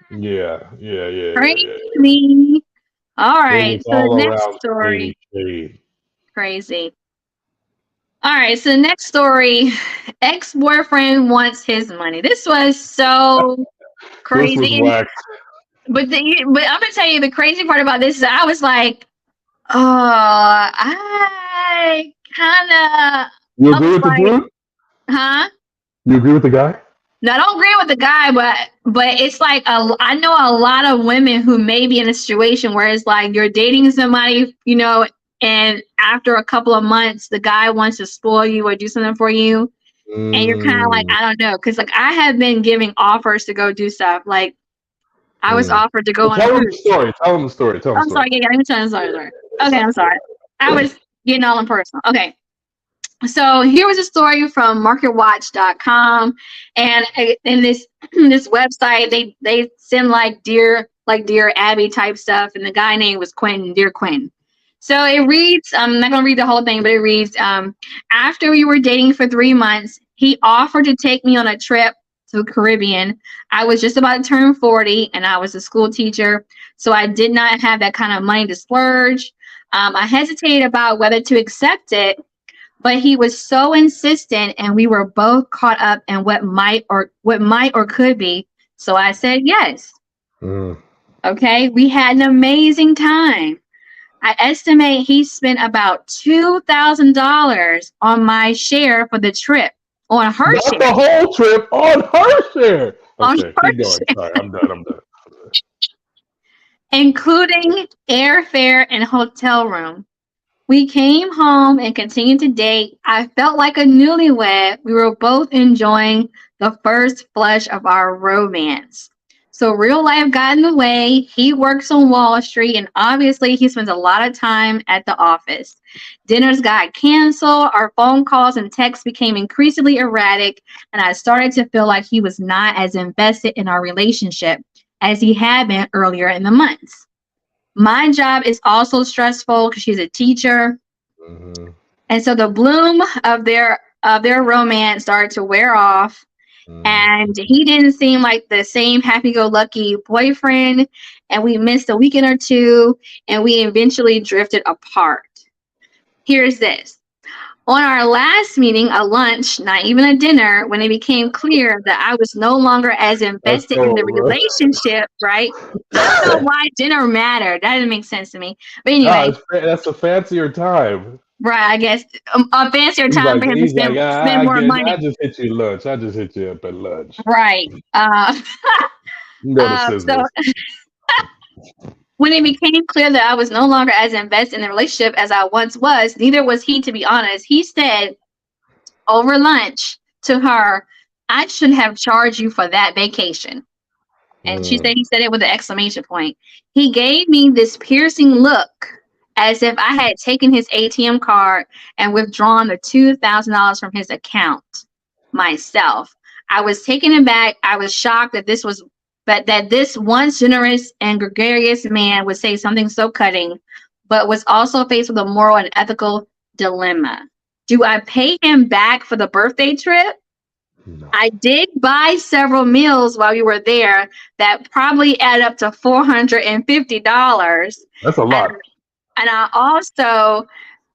Yeah. Crazy. All It right. was So the all next around story. shady. Crazy. All right. So the next story. Ex-boyfriend wants his money. This was so This was crazy. whack. But I'm gonna tell you the crazy part about this is I was like, oh, I kind of. You I agree was with the like, dude? huh? You agree with the guy? Now, I don't agree with the guy, but it's like I know a lot of women who may be in a situation where it's like you're dating somebody, and after a couple of months, the guy wants to spoil you or do something for you, and you're kind of like, Mm, I don't know, because like I have been giving offers to go do stuff. Like I was mm. offered to go Well, on a tell him the cruise. story. Tell him the story. Tell him the I'm sorry, story. yeah, let me tell you. Sorry. Okay, I'm sorry. I was getting all in personal. Okay. So here was a story from marketwatch.com, and in this this website they send like dear Abby type stuff, and the guy name was Quentin, dear Quentin. So it reads, I'm not gonna read the whole thing, but it reads, after we were dating for 3 months, he offered to take me on a trip to the Caribbean. I was just about to turn 40 and I was a school teacher, so I did not have that kind of money to splurge. I hesitated about whether to accept it, but he was so insistent, and we were both caught up in what might or could be. So I said yes. Mm. Okay, we had an amazing time. I estimate he spent about $2,000 on my share for the trip, on her Not share, the whole trip, on her share. on Okay, her keep going. share, Sorry, I'm done. including airfare and hotel room. We came home and continued to date. I felt like a newlywed. We were both enjoying the first flush of our romance. So real life got in the way. He works on Wall Street, and obviously he spends a lot of time at the office. Dinners got canceled. Our phone calls and texts became increasingly erratic, and I started to feel like he was not as invested in our relationship as he had been earlier in the months. My job is also stressful because she's a teacher. Mm-hmm. And so the bloom of their romance started to wear off. And he didn't seem like the same happy-go-lucky boyfriend. And we missed a weekend or two, and we eventually drifted apart. Here's this. On our last meeting, a lunch, not even a dinner, when it became clear that I was no longer as That's invested in the cold, bro. relationship, right? I don't know why dinner mattered. That didn't make sense to me. But Nah, anyway, that's a fancier time. right, I guess a fancier time for him to spend more I money. just hit you lunch. I just hit you up at lunch. Right. You go to So Sizzlers. when it became clear that I was no longer as invested in the relationship as I once was, neither was he, to be honest. He said over lunch to her, I should have charged you for that vacation. And he said it with an exclamation point. He gave me this piercing look as if I had taken his ATM card and withdrawn the $2,000 from his account myself. I was taken aback. I was shocked that this once generous and gregarious man would say something so cutting, but was also faced with a moral and ethical dilemma. Do I pay him back for the birthday trip? No. I did buy several meals while we were there that probably add up to $450. That's a lot. And I also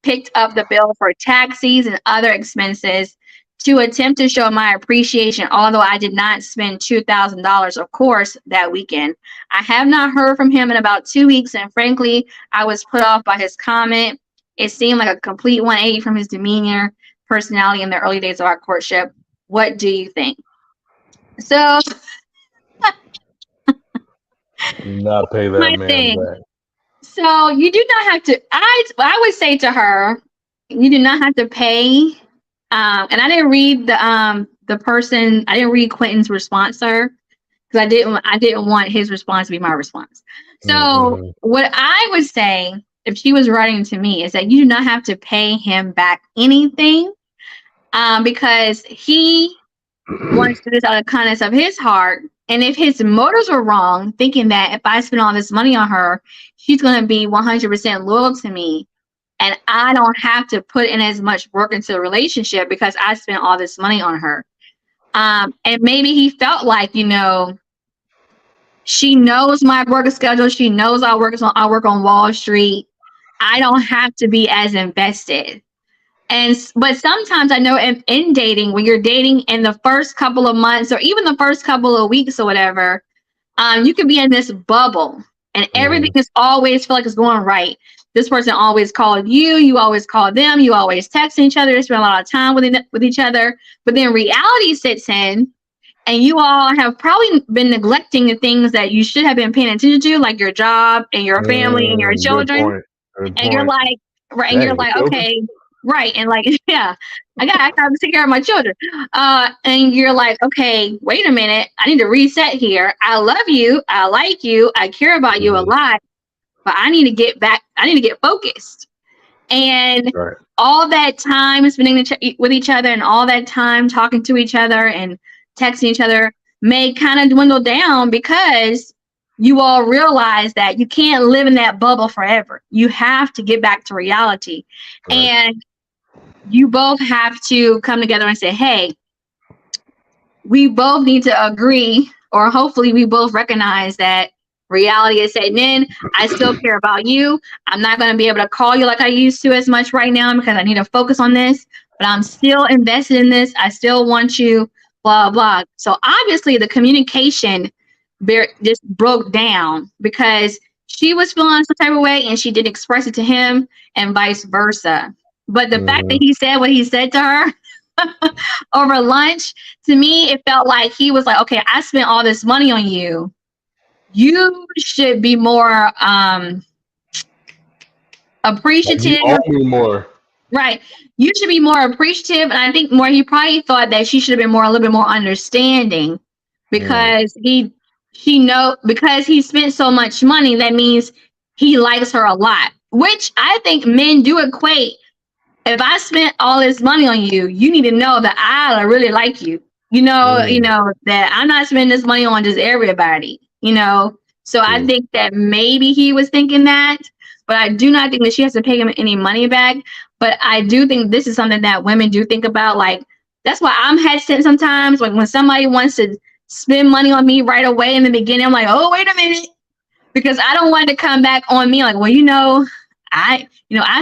picked up the bill for taxis and other expenses to attempt to show my appreciation, although I did not spend $2,000, of course, that weekend. I have not heard from him in about 2 weeks, and frankly, I was put off by his comment. It seemed like a complete 180 from his demeanor, personality in the early days of our courtship. What do you think? So, Not pay that my man thing. back. So you do not have to. I would say to her, you do not have to pay. And I didn't read the person. I didn't read Quentin's response, sir, because I didn't want his response to be my response. So what I would say if she was writing to me is that you do not have to pay him back anything, because he wants to do this out of the kindness of his heart. And if his motives were wrong, thinking that if I spend all this money on her, she's going to be 100% loyal to me. And I don't have to put in as much work into the relationship because I spent all this money on her. And maybe he felt like, she knows my work schedule. She knows I work on Wall Street. I don't have to be as invested. But sometimes I know in dating, when you're dating in the first couple of months or even the first couple of weeks or whatever, you can be in this bubble and everything is always feel like it's going right. This person always called you. You always call them. You always text each other. Spend a lot of time with each other. But then reality sits in. And you all have probably been neglecting the things that you should have been paying attention to, like your job and your family and your children. Good and you're point. like, right, Dang, and you're like, okay, right, and like, yeah, I got to take care of my children. And you're like, okay, wait a minute, I need to reset here. I love you, I like you, I care about you a lot, but I need to get back. I need to get focused. And all that time spending with each other, and all that time talking to each other and texting each other may kind of dwindle down because you all realize that you can't live in that bubble forever. You have to get back to reality. And you both have to come together and say, hey, we both need to agree, or hopefully we both recognize that reality is setting in. I still care about you. I'm not going to be able to call you like I used to as much right now because I need to focus on this, but I'm still invested in this. I still want you. Blah, blah. So obviously the communication just broke down because she was feeling some type of way and she didn't express it to him and vice versa. But the fact that he said what he said to her over lunch, to me, it felt like he was like, okay, I spent all this money on you. You should be more appreciative. You owe me more. Right. You should be more appreciative. And I think he probably thought that she should have been a little bit more understanding because because he spent so much money, that means he likes her a lot, which I think men do equate. If I spent all this money on you, you need to know that I really like you. That I'm not spending this money on just everybody, So I think that maybe he was thinking that, but I do not think that she has to pay him any money back. But I do think this is something that women do think about. Like, that's why I'm hesitant sometimes. Like when somebody wants to spend money on me right away in the beginning, I'm like, oh, wait a minute. Because I don't want it to come back on me. Like, well, I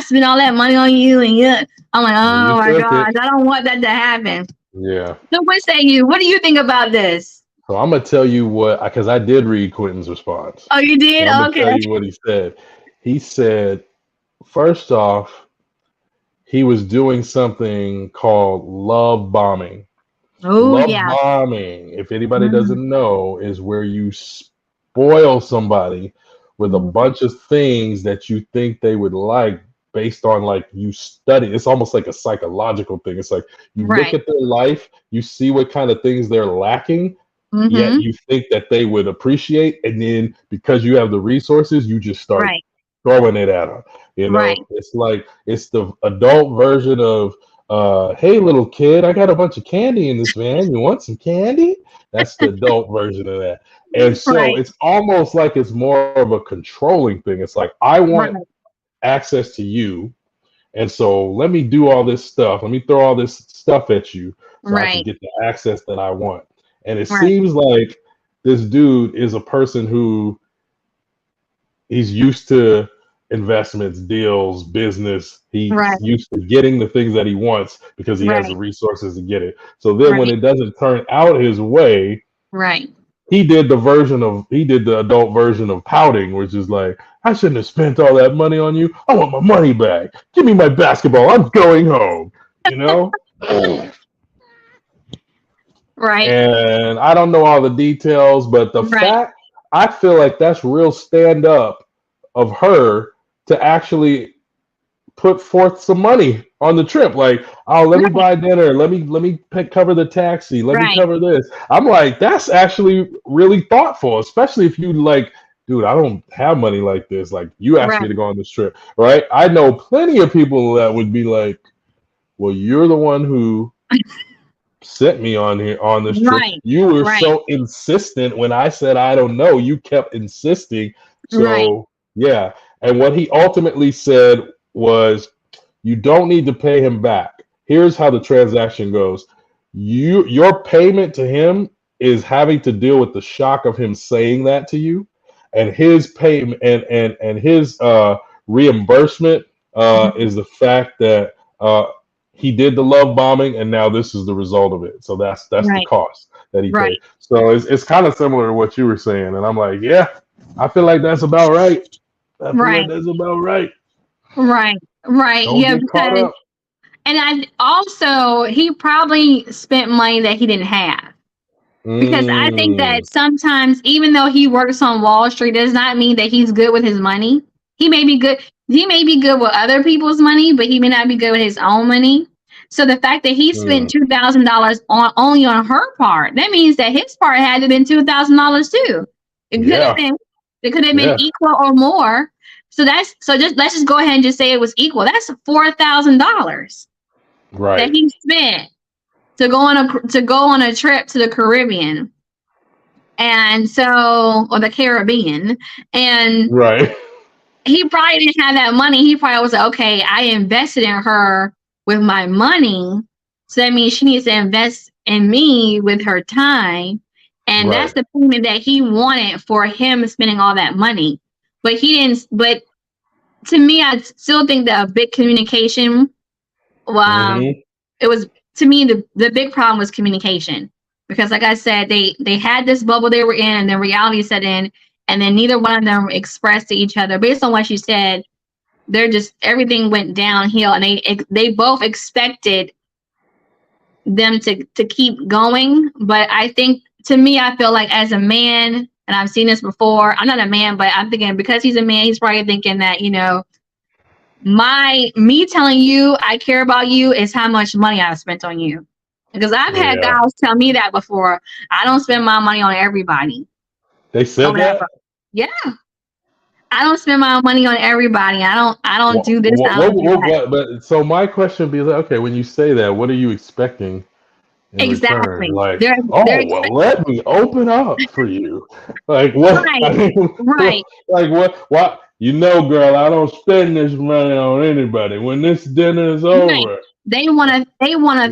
spent all that money on you. And I'm like, oh my gosh, I don't want that to happen. Yeah. So what say you? What do you think about this? So I'm going to tell you because I did read Quentin's response. Oh, you did? So I'm okay. Tell you what he said. He said, first off, he was doing something called love bombing. Oh, love bombing, if anybody doesn't know, is where you spoil somebody with a bunch of things that you think they would like based on like you study. It's almost like a psychological thing. It's like you look at their life, you see what kind of things they're lacking, yet you think that they would appreciate, and then because you have the resources, you just start throwing it at them. It's like it's the adult version of hey little kid, I got a bunch of candy in this van. You want some candy? That's the adult version of that. And so it's almost like it's more of a controlling thing. It's like I want access to you, and so let me do all this stuff. Let me throw all this stuff at you so I can get the access that I want. And it seems like this dude is a person who he's used to investments, deals, business. He's used to getting the things that he wants because he has the resources to get it. So then when it doesn't turn out his way, he did the adult version of pouting, which is like, I shouldn't have spent all that money on you. I want my money back. Give me my basketball. I'm going home. And I don't know all the details, but the fact, I feel like that's real stand up of her to actually put forth some money on the trip. Like, oh, let me buy dinner. Let me cover the taxi. Let me cover this. I'm like, that's actually really thoughtful, especially if you like, dude, I don't have money like this. Like, you asked me to go on this trip, right? I know plenty of people that would be like, well, you're the one who sent me on here on this trip. Right. You were Right. so insistent when I said I don't know. You kept insisting. So Right. yeah. And what he ultimately said was, you don't need to pay him back. Here's how the transaction goes. Your payment to him is having to deal with the shock of him saying that to you, and his payment and his reimbursement is the fact that he did the love bombing, and now this is the result of it. So that's the Right. cost that he Right. paid. So it's kind of similar to what you were saying, and I'm like, yeah, I feel like that's about right. I feel Right. like that's about right. Right. Right. Don't Yeah, get caught because up. and I also he probably spent money that he didn't have. Because I think that sometimes, even though he works on Wall Street, does not mean that he's good with his money. He may be good. He may be good with other people's money, but he may not be good with his own money. So the fact that he spent $2,000 on only on her part, that means that his part had to have been $2,000 too. It could have been. It could have been equal or more. So let's just go ahead and just say it was equal. That's $4,000 that he spent to go on a trip to the Caribbean, and so, or the Caribbean, and he probably didn't have that money. He probably was like, okay, I invested in her with my money, so that means she needs to invest in me with her time, and that's the payment that he wanted for him spending all that money. But he didn't. But to me, I still think that a big communication. It was. To me, the big problem was communication, because like I said, they had this bubble they were in, and then reality set in, and then neither one of them expressed to each other. Based on what you said, everything went downhill, and they both expected them to keep going. But I think, to me, I feel like as a man, and I've seen this before, I'm not a man, but I'm thinking because he's a man, he's probably thinking that, me telling you I care about you is how much money I've spent on you. Because I've had guys tell me that before. I don't spend my money on everybody. They said that? Yeah. I don't spend my money on everybody. I don't do this. I don't do that. But so my question would be like, okay, when you say that, what are you expecting in return? Like, let me open up for you. Like what? Right. Like what? Girl, I don't spend this money on anybody. When this dinner is over. They want to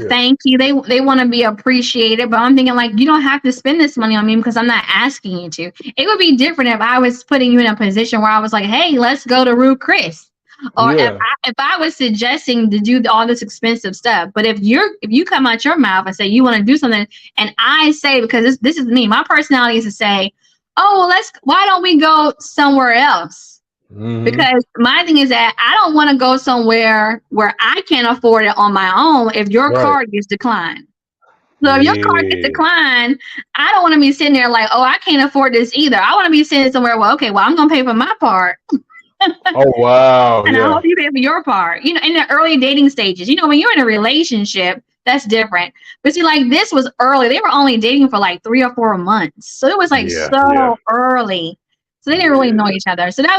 thank you. They want to be appreciated. But I'm thinking, like, you don't have to spend this money on me because I'm not asking you to. It would be different if I was putting you in a position where I was like, hey, let's go to Ruth Chris. Or if I was suggesting to do all this expensive stuff. But if you come out your mouth and say you want to do something, and I say, because this is me, my personality is to say, oh, well, why don't we go somewhere else? Because my thing is that I don't want to go somewhere where I can't afford it on my own if your card gets declined. So if your card gets declined, I don't want to be sitting there like, oh, I can't afford this either. I want to be sitting somewhere, well, okay, well, I'm going to pay for my part. Oh, wow. And I hope you pay for your part. In the early dating stages, when you're in a relationship, that's different. But see, like, this was early. They were only dating for like 3 or 4 months. So it was like early. So they didn't really know each other. So that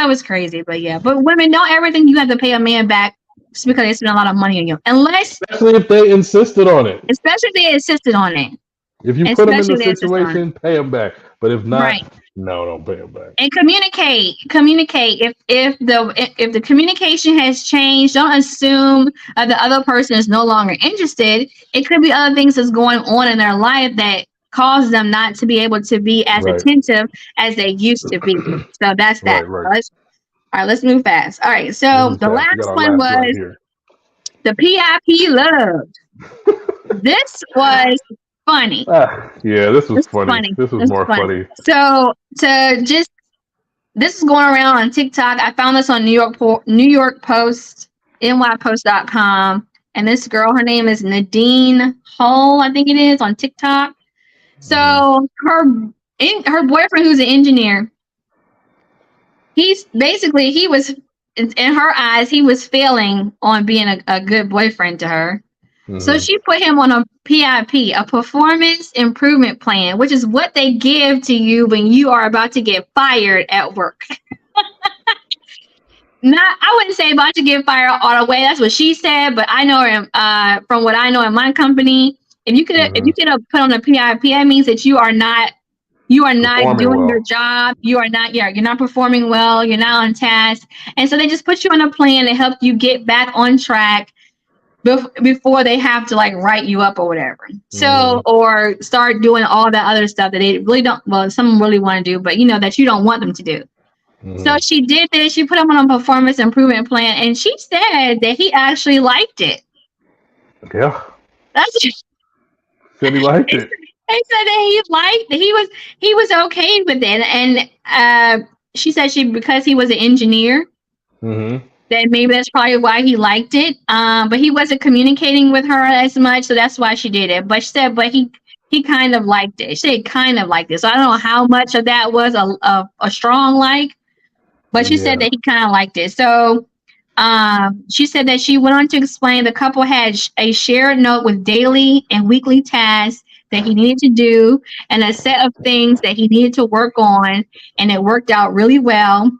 was crazy. But women, don't ever think you have to pay a man back just because they spend a lot of money on you. Especially if they insisted on it. If you put them in the situation, pay them back. But if not, no, don't pay them back. And communicate. If the communication has changed, don't assume the other person is no longer interested. It could be other things that's going on in their life that cause them not to be able to be as attentive as they used to be. So that's that. All right, let's move fast. All right, so the last one was the PIP love. This was funny. This was funny. This was more funny. So this is going around on TikTok. I found this on New York Post, nypost.com. And this girl, her name is Nadine Hull, I think it is, on TikTok. So her boyfriend, who's an engineer, he was, in her eyes, he was failing on being a good boyfriend to her. So she put him on a PIP, a performance improvement plan, which is what they give to you when you are about to get fired at work. I wouldn't say about to get fired all the way. That's what she said. But I know from what I know in my company, if you could have put on a PIP, that means that you are not doing your job. You're not performing well. You're not on task. And so they just put you on a plan to help you get back on track before they have to like write you up or whatever. So, or start doing all that other stuff that they really don't, well, some really want to do, but that you don't want them to do. So she did this. She put him on a performance improvement plan, and she said that he actually liked it. Yeah. Said he liked it. They said that he liked it. He was okay with it, and she said because he was an engineer, that maybe that's probably why he liked it. But he wasn't communicating with her as much, so that's why she did it. But she said, he kind of liked it. She said kind of liked it. So I don't know how much of that was a strong like, but she said that he kind of liked it. So she said that she went on to explain the couple had a shared note with daily and weekly tasks that he needed to do and a set of things that he needed to work on, and it worked out really well.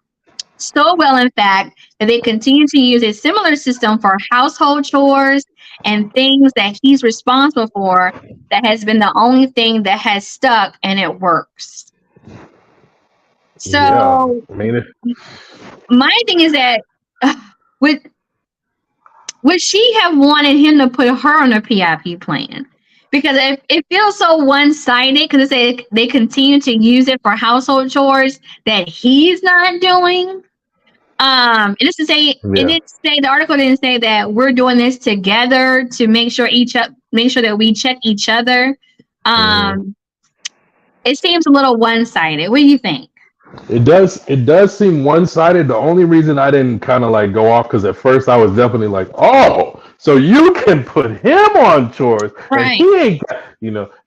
So well, in fact, that they continue to use a similar system for household chores and things that he's responsible for. That has been the only thing that has stuck, and it works. So, my thing is that would she have wanted him to put her on a PIP plan? Because it feels so one-sided, because they continue to use it for household chores that he's not doing. It didn't say the article didn't say that we're doing this together to make sure that we check each other. It seems a little one-sided. What do you think? It does seem one-sided. The only reason I didn't kind of like go off, because at first I was definitely like, oh, so you can put him on chores, right? And he ain't,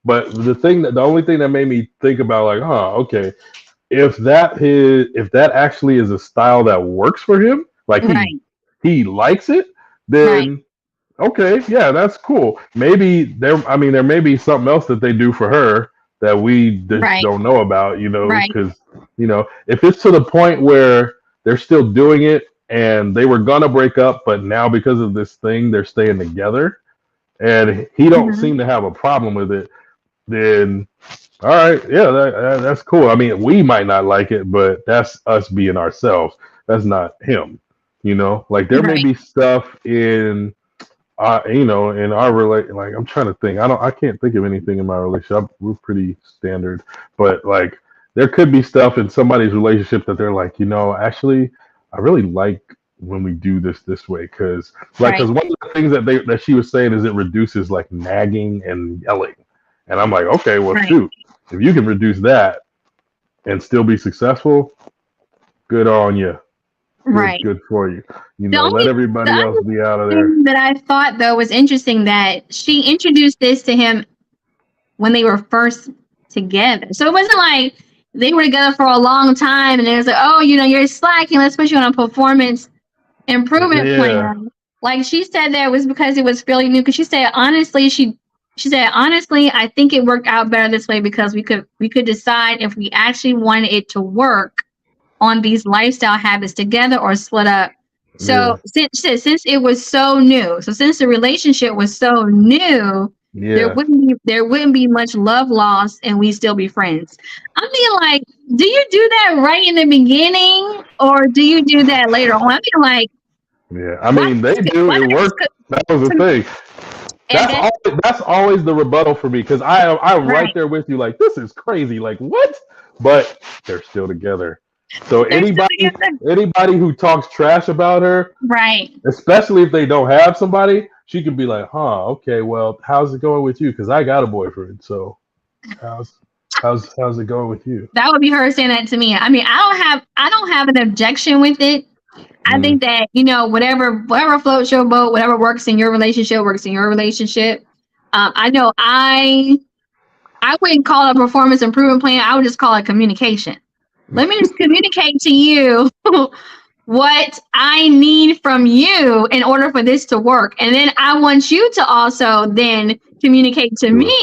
But the only thing that made me think about like, okay, if that actually is a style that works for him, like he likes it, then okay, yeah, that's cool. Maybe there may be something else that they do for her that we don't know about, because if it's to the point where they're still doing it and they were gonna break up, but now because of this thing they're staying together, and he don't seem to have a problem with it, then all right, yeah, that's cool. I mean, we might not like it, but that's us being ourselves. That's not him, Like there may be stuff in, in our relation. Like I'm trying to think. I can't think of anything in my relationship. We're pretty standard, but like there could be stuff in somebody's relationship that they're like, actually, I really like when we do this way, because one of the things that she was saying is it reduces like nagging and yelling, and I'm like, okay, well, shoot. If you can reduce that and still be successful, good on you. Good for you. Let everybody else be out of there. That I thought though was interesting that she introduced this to him when they were first together. So it wasn't like they were together for a long time and it was like, oh, you're slacking. Let's put you on a performance improvement plan. Like she said that it was because it was fairly new. Because she said honestly, she said, honestly, I think it worked out better this way because we could decide if we actually wanted it to work on these lifestyle habits together or split up. So since it was so new, since the relationship was so new, there wouldn't be much love lost and we still be friends. I'm thinking like, do you do that right in the beginning or do you do that later on? I'm thinking like, they do. It works. That was the thing. That's always the rebuttal for me, because I'm right there with you. Like, this is crazy. Like, what? But they're still together. So anybody who talks trash about her, especially if they don't have somebody, she can be like, okay, well, how's it going with you? Because I got a boyfriend. So how's it going with you? That would be her saying that to me. I mean, I don't have an objection with it. I think that, whatever floats your boat, whatever works in your relationship, works in your relationship. I know I wouldn't call it a performance improvement plan. I would just call it communication. Let me just communicate to you what I need from you in order for this to work. And then I want you to also then communicate to me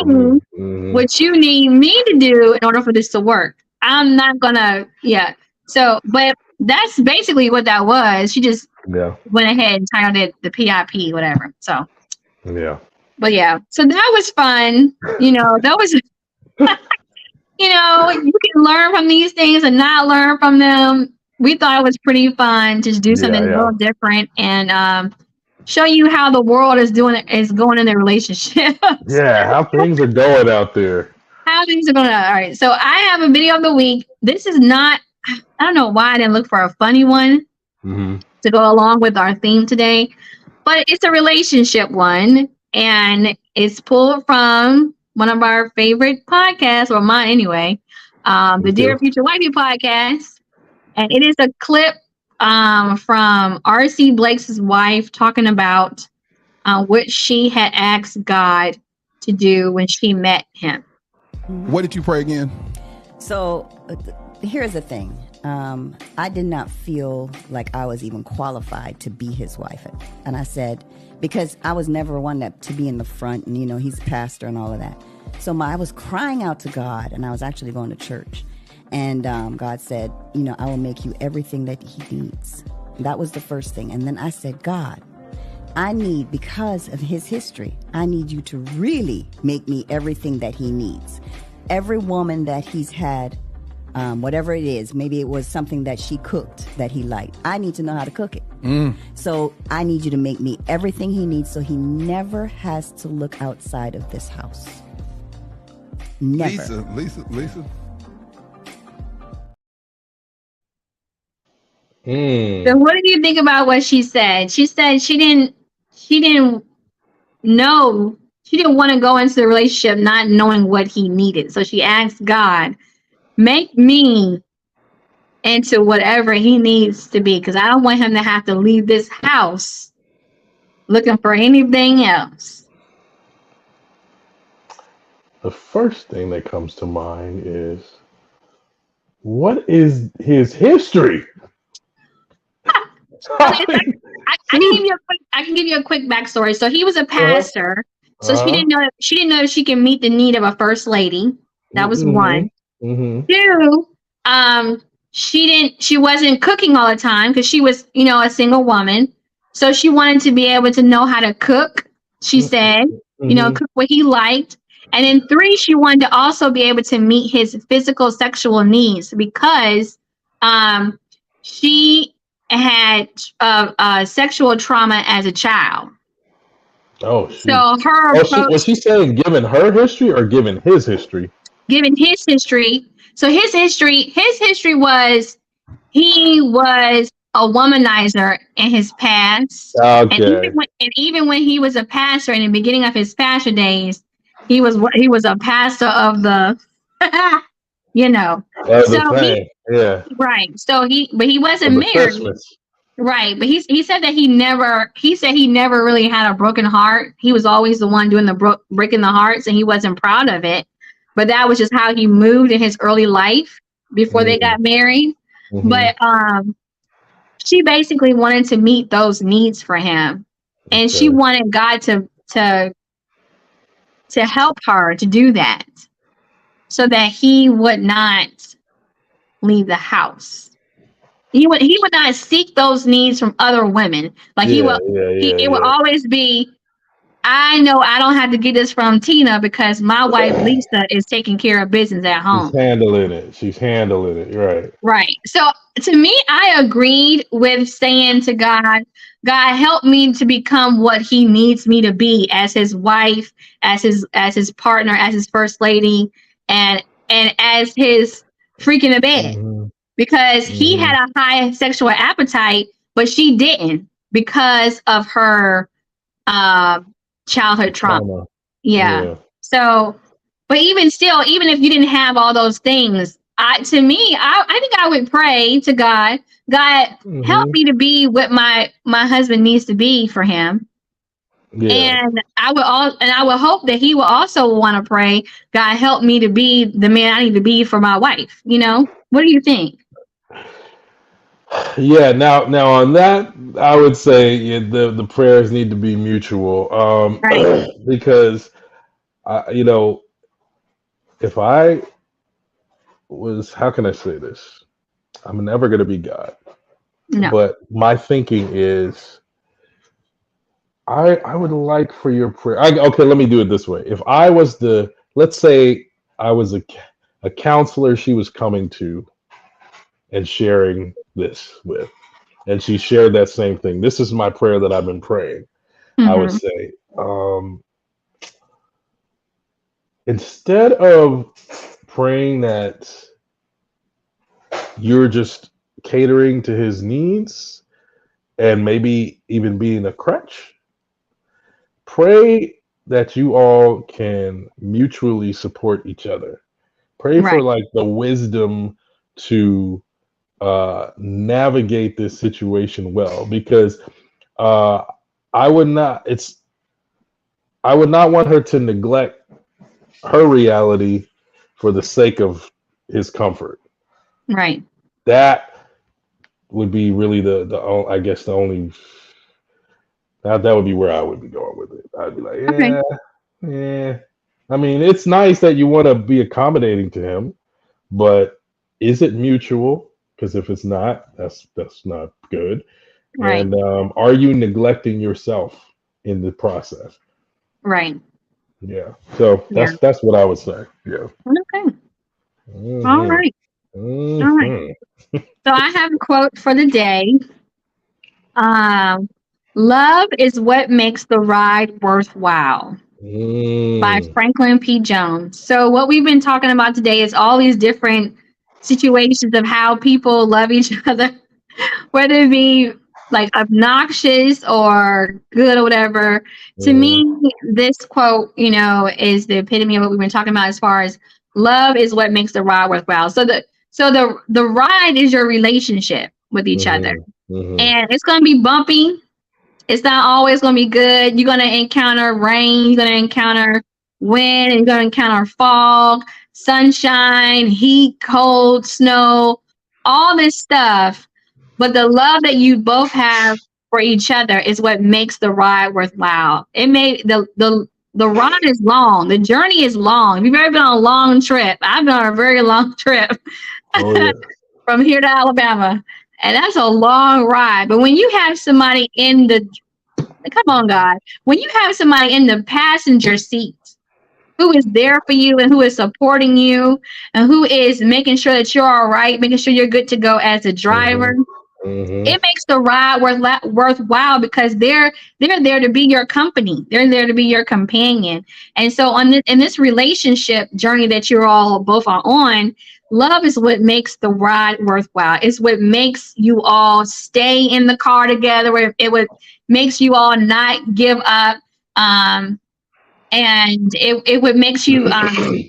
what you need me to do in order for this to work. I'm not gonna, So, but that's basically what that was. She just went ahead and titled it the PIP, whatever. So, But yeah, so that was fun. That was, you can learn from these things and not learn from them. We thought it was pretty fun to do something a little different and show you how the world is going in their relationships. Yeah, how things are going out there. How things are going. All right, so I have a video of the week. This is not. I don't know why I didn't look for a funny one to go along with our theme today, but it's a relationship one, and it's pulled from one of our favorite podcasts, or mine anyway, the Dear Future Wifey podcast, and it is a clip from R.C. Blake's wife talking about what she had asked God to do when she met him. What did you pray again? So here's the thing. I did not feel like I was even qualified to be his wife. And I said, because I was never one to be in the front and, he's a pastor and all of that. So I was crying out to God, and I was actually going to church. And God said, I will make you everything that he needs. That was the first thing. And then I said, God, I need, because of his history, I need you to really make me everything that he needs. Every woman that he's had, whatever it is, maybe it was something that she cooked that he liked. I need to know how to cook it. So I need you to make me everything he needs so he never has to look outside of this house. Never. Lisa. So what do you think about what she said? She said she didn't know, she didn't want to go into the relationship not knowing what he needed. So she asked God, make me into whatever he needs to be, because I don't want him to have to leave this house looking for anything else. The first thing that comes to mind is, what is his history? I can give you a quick backstory. So he was a pastor. So she didn't know if she can meet the need of a first lady. That was one. Two, she wasn't cooking all the time because she was, a single woman. So she wanted to be able to know how to cook. She said, cook what he liked. And then three, she wanted to also be able to meet his physical sexual needs because she had sexual trauma as a child. Oh, shoot. So her approach, was she saying given her history or given his history? Given his history. So his history was he was a womanizer in his past. Okay. And even when he was a pastor in the beginning of his pastor days, he was a pastor of the Yeah. Right. So he wasn't married. Christmas. Right. But he said that he never really had a broken heart. He was always the one doing the breaking the hearts, and he wasn't proud of it. But that was just how he moved in his early life before they got married. But she basically wanted to meet those needs for him. And she wanted God to help her to do that so that he would not leave the house. He would not seek those needs from other women. Like it would always be, I know I don't have to get this from Tina because my wife Lisa is taking care of business at home. She's handling it. Right. Right. So to me, I agreed with saying to God, help me to become what he needs me to be as his wife, as his partner, as his first lady, and as his freak in the bed. Because he had a high sexual appetite, but she didn't because of her childhood trauma. Yeah. So, but even still, even if you didn't have all those things, I think I would pray to God, help me to be what my husband needs to be for him. Yeah. And I would hope that he will also want to pray, God, help me to be the man I need to be for my wife. What do you think? Yeah. Now on that, I would say the prayers need to be mutual. Right. Because if I was, how can I say this? I'm never going to be God. No. But my thinking is, I would like for your prayer. Okay, let me do it this way. If I was let's say I was a counselor she was coming to and sharing this with, and she shared that same thing. This is my prayer that I've been praying. I would Mhm. say, instead of praying that you're just catering to his needs and maybe even being a crutch, pray that you all can mutually support each other. Pray for Right. like the wisdom to navigate this situation well, because uh, I would not. I would not want her to neglect her reality for the sake of his comfort. Right. That would be really I guess the only that would be where I would be going with it. I'd be like, Okay. yeah. I mean, it's nice that you want to be accommodating to him, but is it mutual? Because if it's not, that's not good. Right. And are you neglecting yourself in the process? Right. Yeah. So Yeah. that's what I would say. Yeah. Okay. All Hmm. right. All right. Hmm. So I have a quote for the day. Um, Love is what makes the ride worthwhile by Mm. Franklin P. Jones. So what we've been talking about today is all these different situations of how people love each other, whether it be like obnoxious or good or whatever. To Mm. me, this quote, is the epitome of what we've been talking about as far as love is what makes the ride worthwhile. So the ride is your relationship with each other. Mhm. Mhm. And it's gonna be bumpy. It's not always gonna be good. You're gonna encounter rain, you're gonna encounter wind, and you're gonna encounter fog, sunshine, heat, cold, snow, all this stuff. But the love that you both have for each other is what makes the ride worthwhile. It made the ride is long. The journey is long. If you've ever been on a long trip, I've been on a very long trip Oh yeah. from here to Alabama. And that's a long ride. But when you have somebody come on, God, when you have somebody in the passenger seat who is there for you and who is supporting you and who is making sure that you're all right, making sure you're good to go as a driver, Mhm. Mhm. it makes the ride worthwhile because they're there to be your company. They're there to be your companion. And so in this relationship journey that you're all both are on, love is what makes the ride worthwhile. It's what makes you all stay in the car together. Where it would makes you all not give up. And it would makes you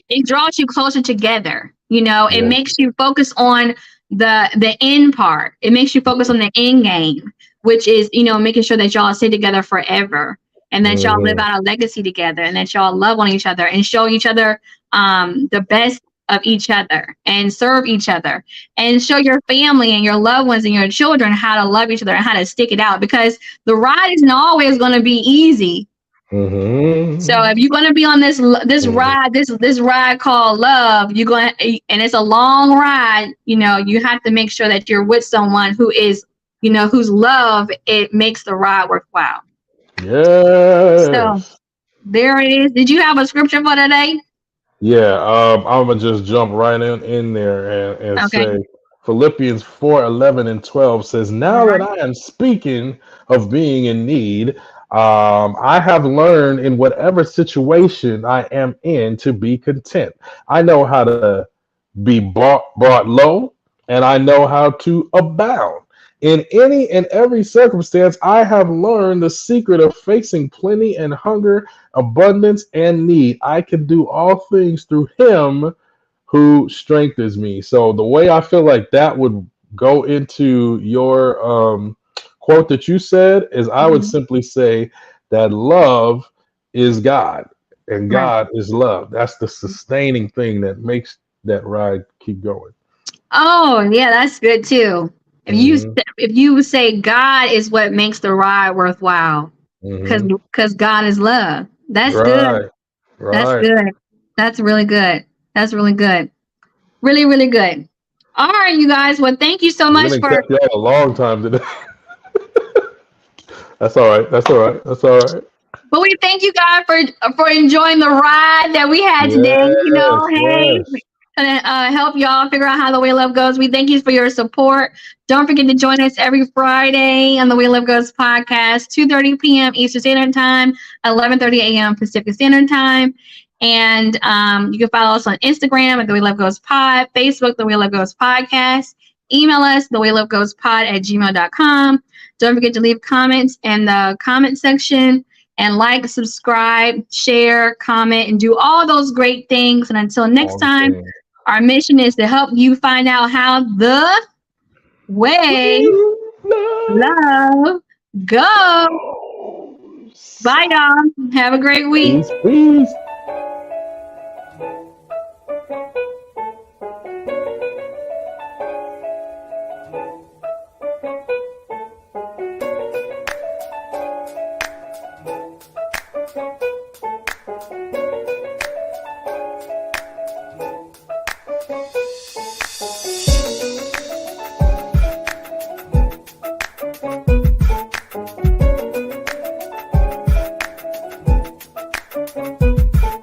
it draws you closer together. It Yeah. makes you focus on the end part. It makes you focus on the end game, which is making sure that y'all stay together forever and that y'all live Mhm. out a legacy together and that y'all love on each other and show each other the best of each other and serve each other and show your family and your loved ones and your children how to love each other and how to stick it out, because the ride isn't always going to be easy. So Mhm. if you're gonna be on this Mhm. ride, this ride called love, and it's a long ride. You have to make sure that you're with someone who is, whose love it makes the ride worthwhile. So Yes. there it is. Did you have a scripture for today? Yeah. I'm gonna just jump right in there and Okay. say Philippians 4:11 and 12 says, All "Now that right. I am speaking of being in need, I have learned in whatever situation I am in to be content. I know how to be brought low, and I know how to abound. In any and every circumstance, I have learned the secret of facing plenty and hunger, abundance and need. I can do all things through him who strengthens me." So the way I feel like that would go into your quote that you said is I would Mhm. simply say that love is God and Right. God is love. That's the sustaining thing that makes that ride keep going. Oh yeah, that's good too. If you Hmm. if you say God is what makes the ride worthwhile, because Hmm. God is love. That's good. Right. That's Right. good. That's really good. That's really good. Really, really good. All right, you guys. Well, thank you so We much done for. kept y'all a long time today. That's all right. That's all right. That's all right. But we thank you guys for enjoying the ride that we had today. You know, hey, Yes. and help y'all figure out how the Way Love Goes. We thank you for your support. Don't forget to join us every Friday on the Way Love Goes podcast, 2:30 p.m. Eastern Standard Time, 11:30 a.m. Pacific Standard Time. And you can follow us on Instagram at The Way Love Goes Pod, Facebook, The Way Love Goes Podcast. Email us, thewaylovegoespod@gmail.com. Don't forget to leave comments in the comment section and like, subscribe, share, comment, and do all those great things. And until next time, our mission is to help you find out how the way love goes. Bye, y'all. Have a great week. Peace.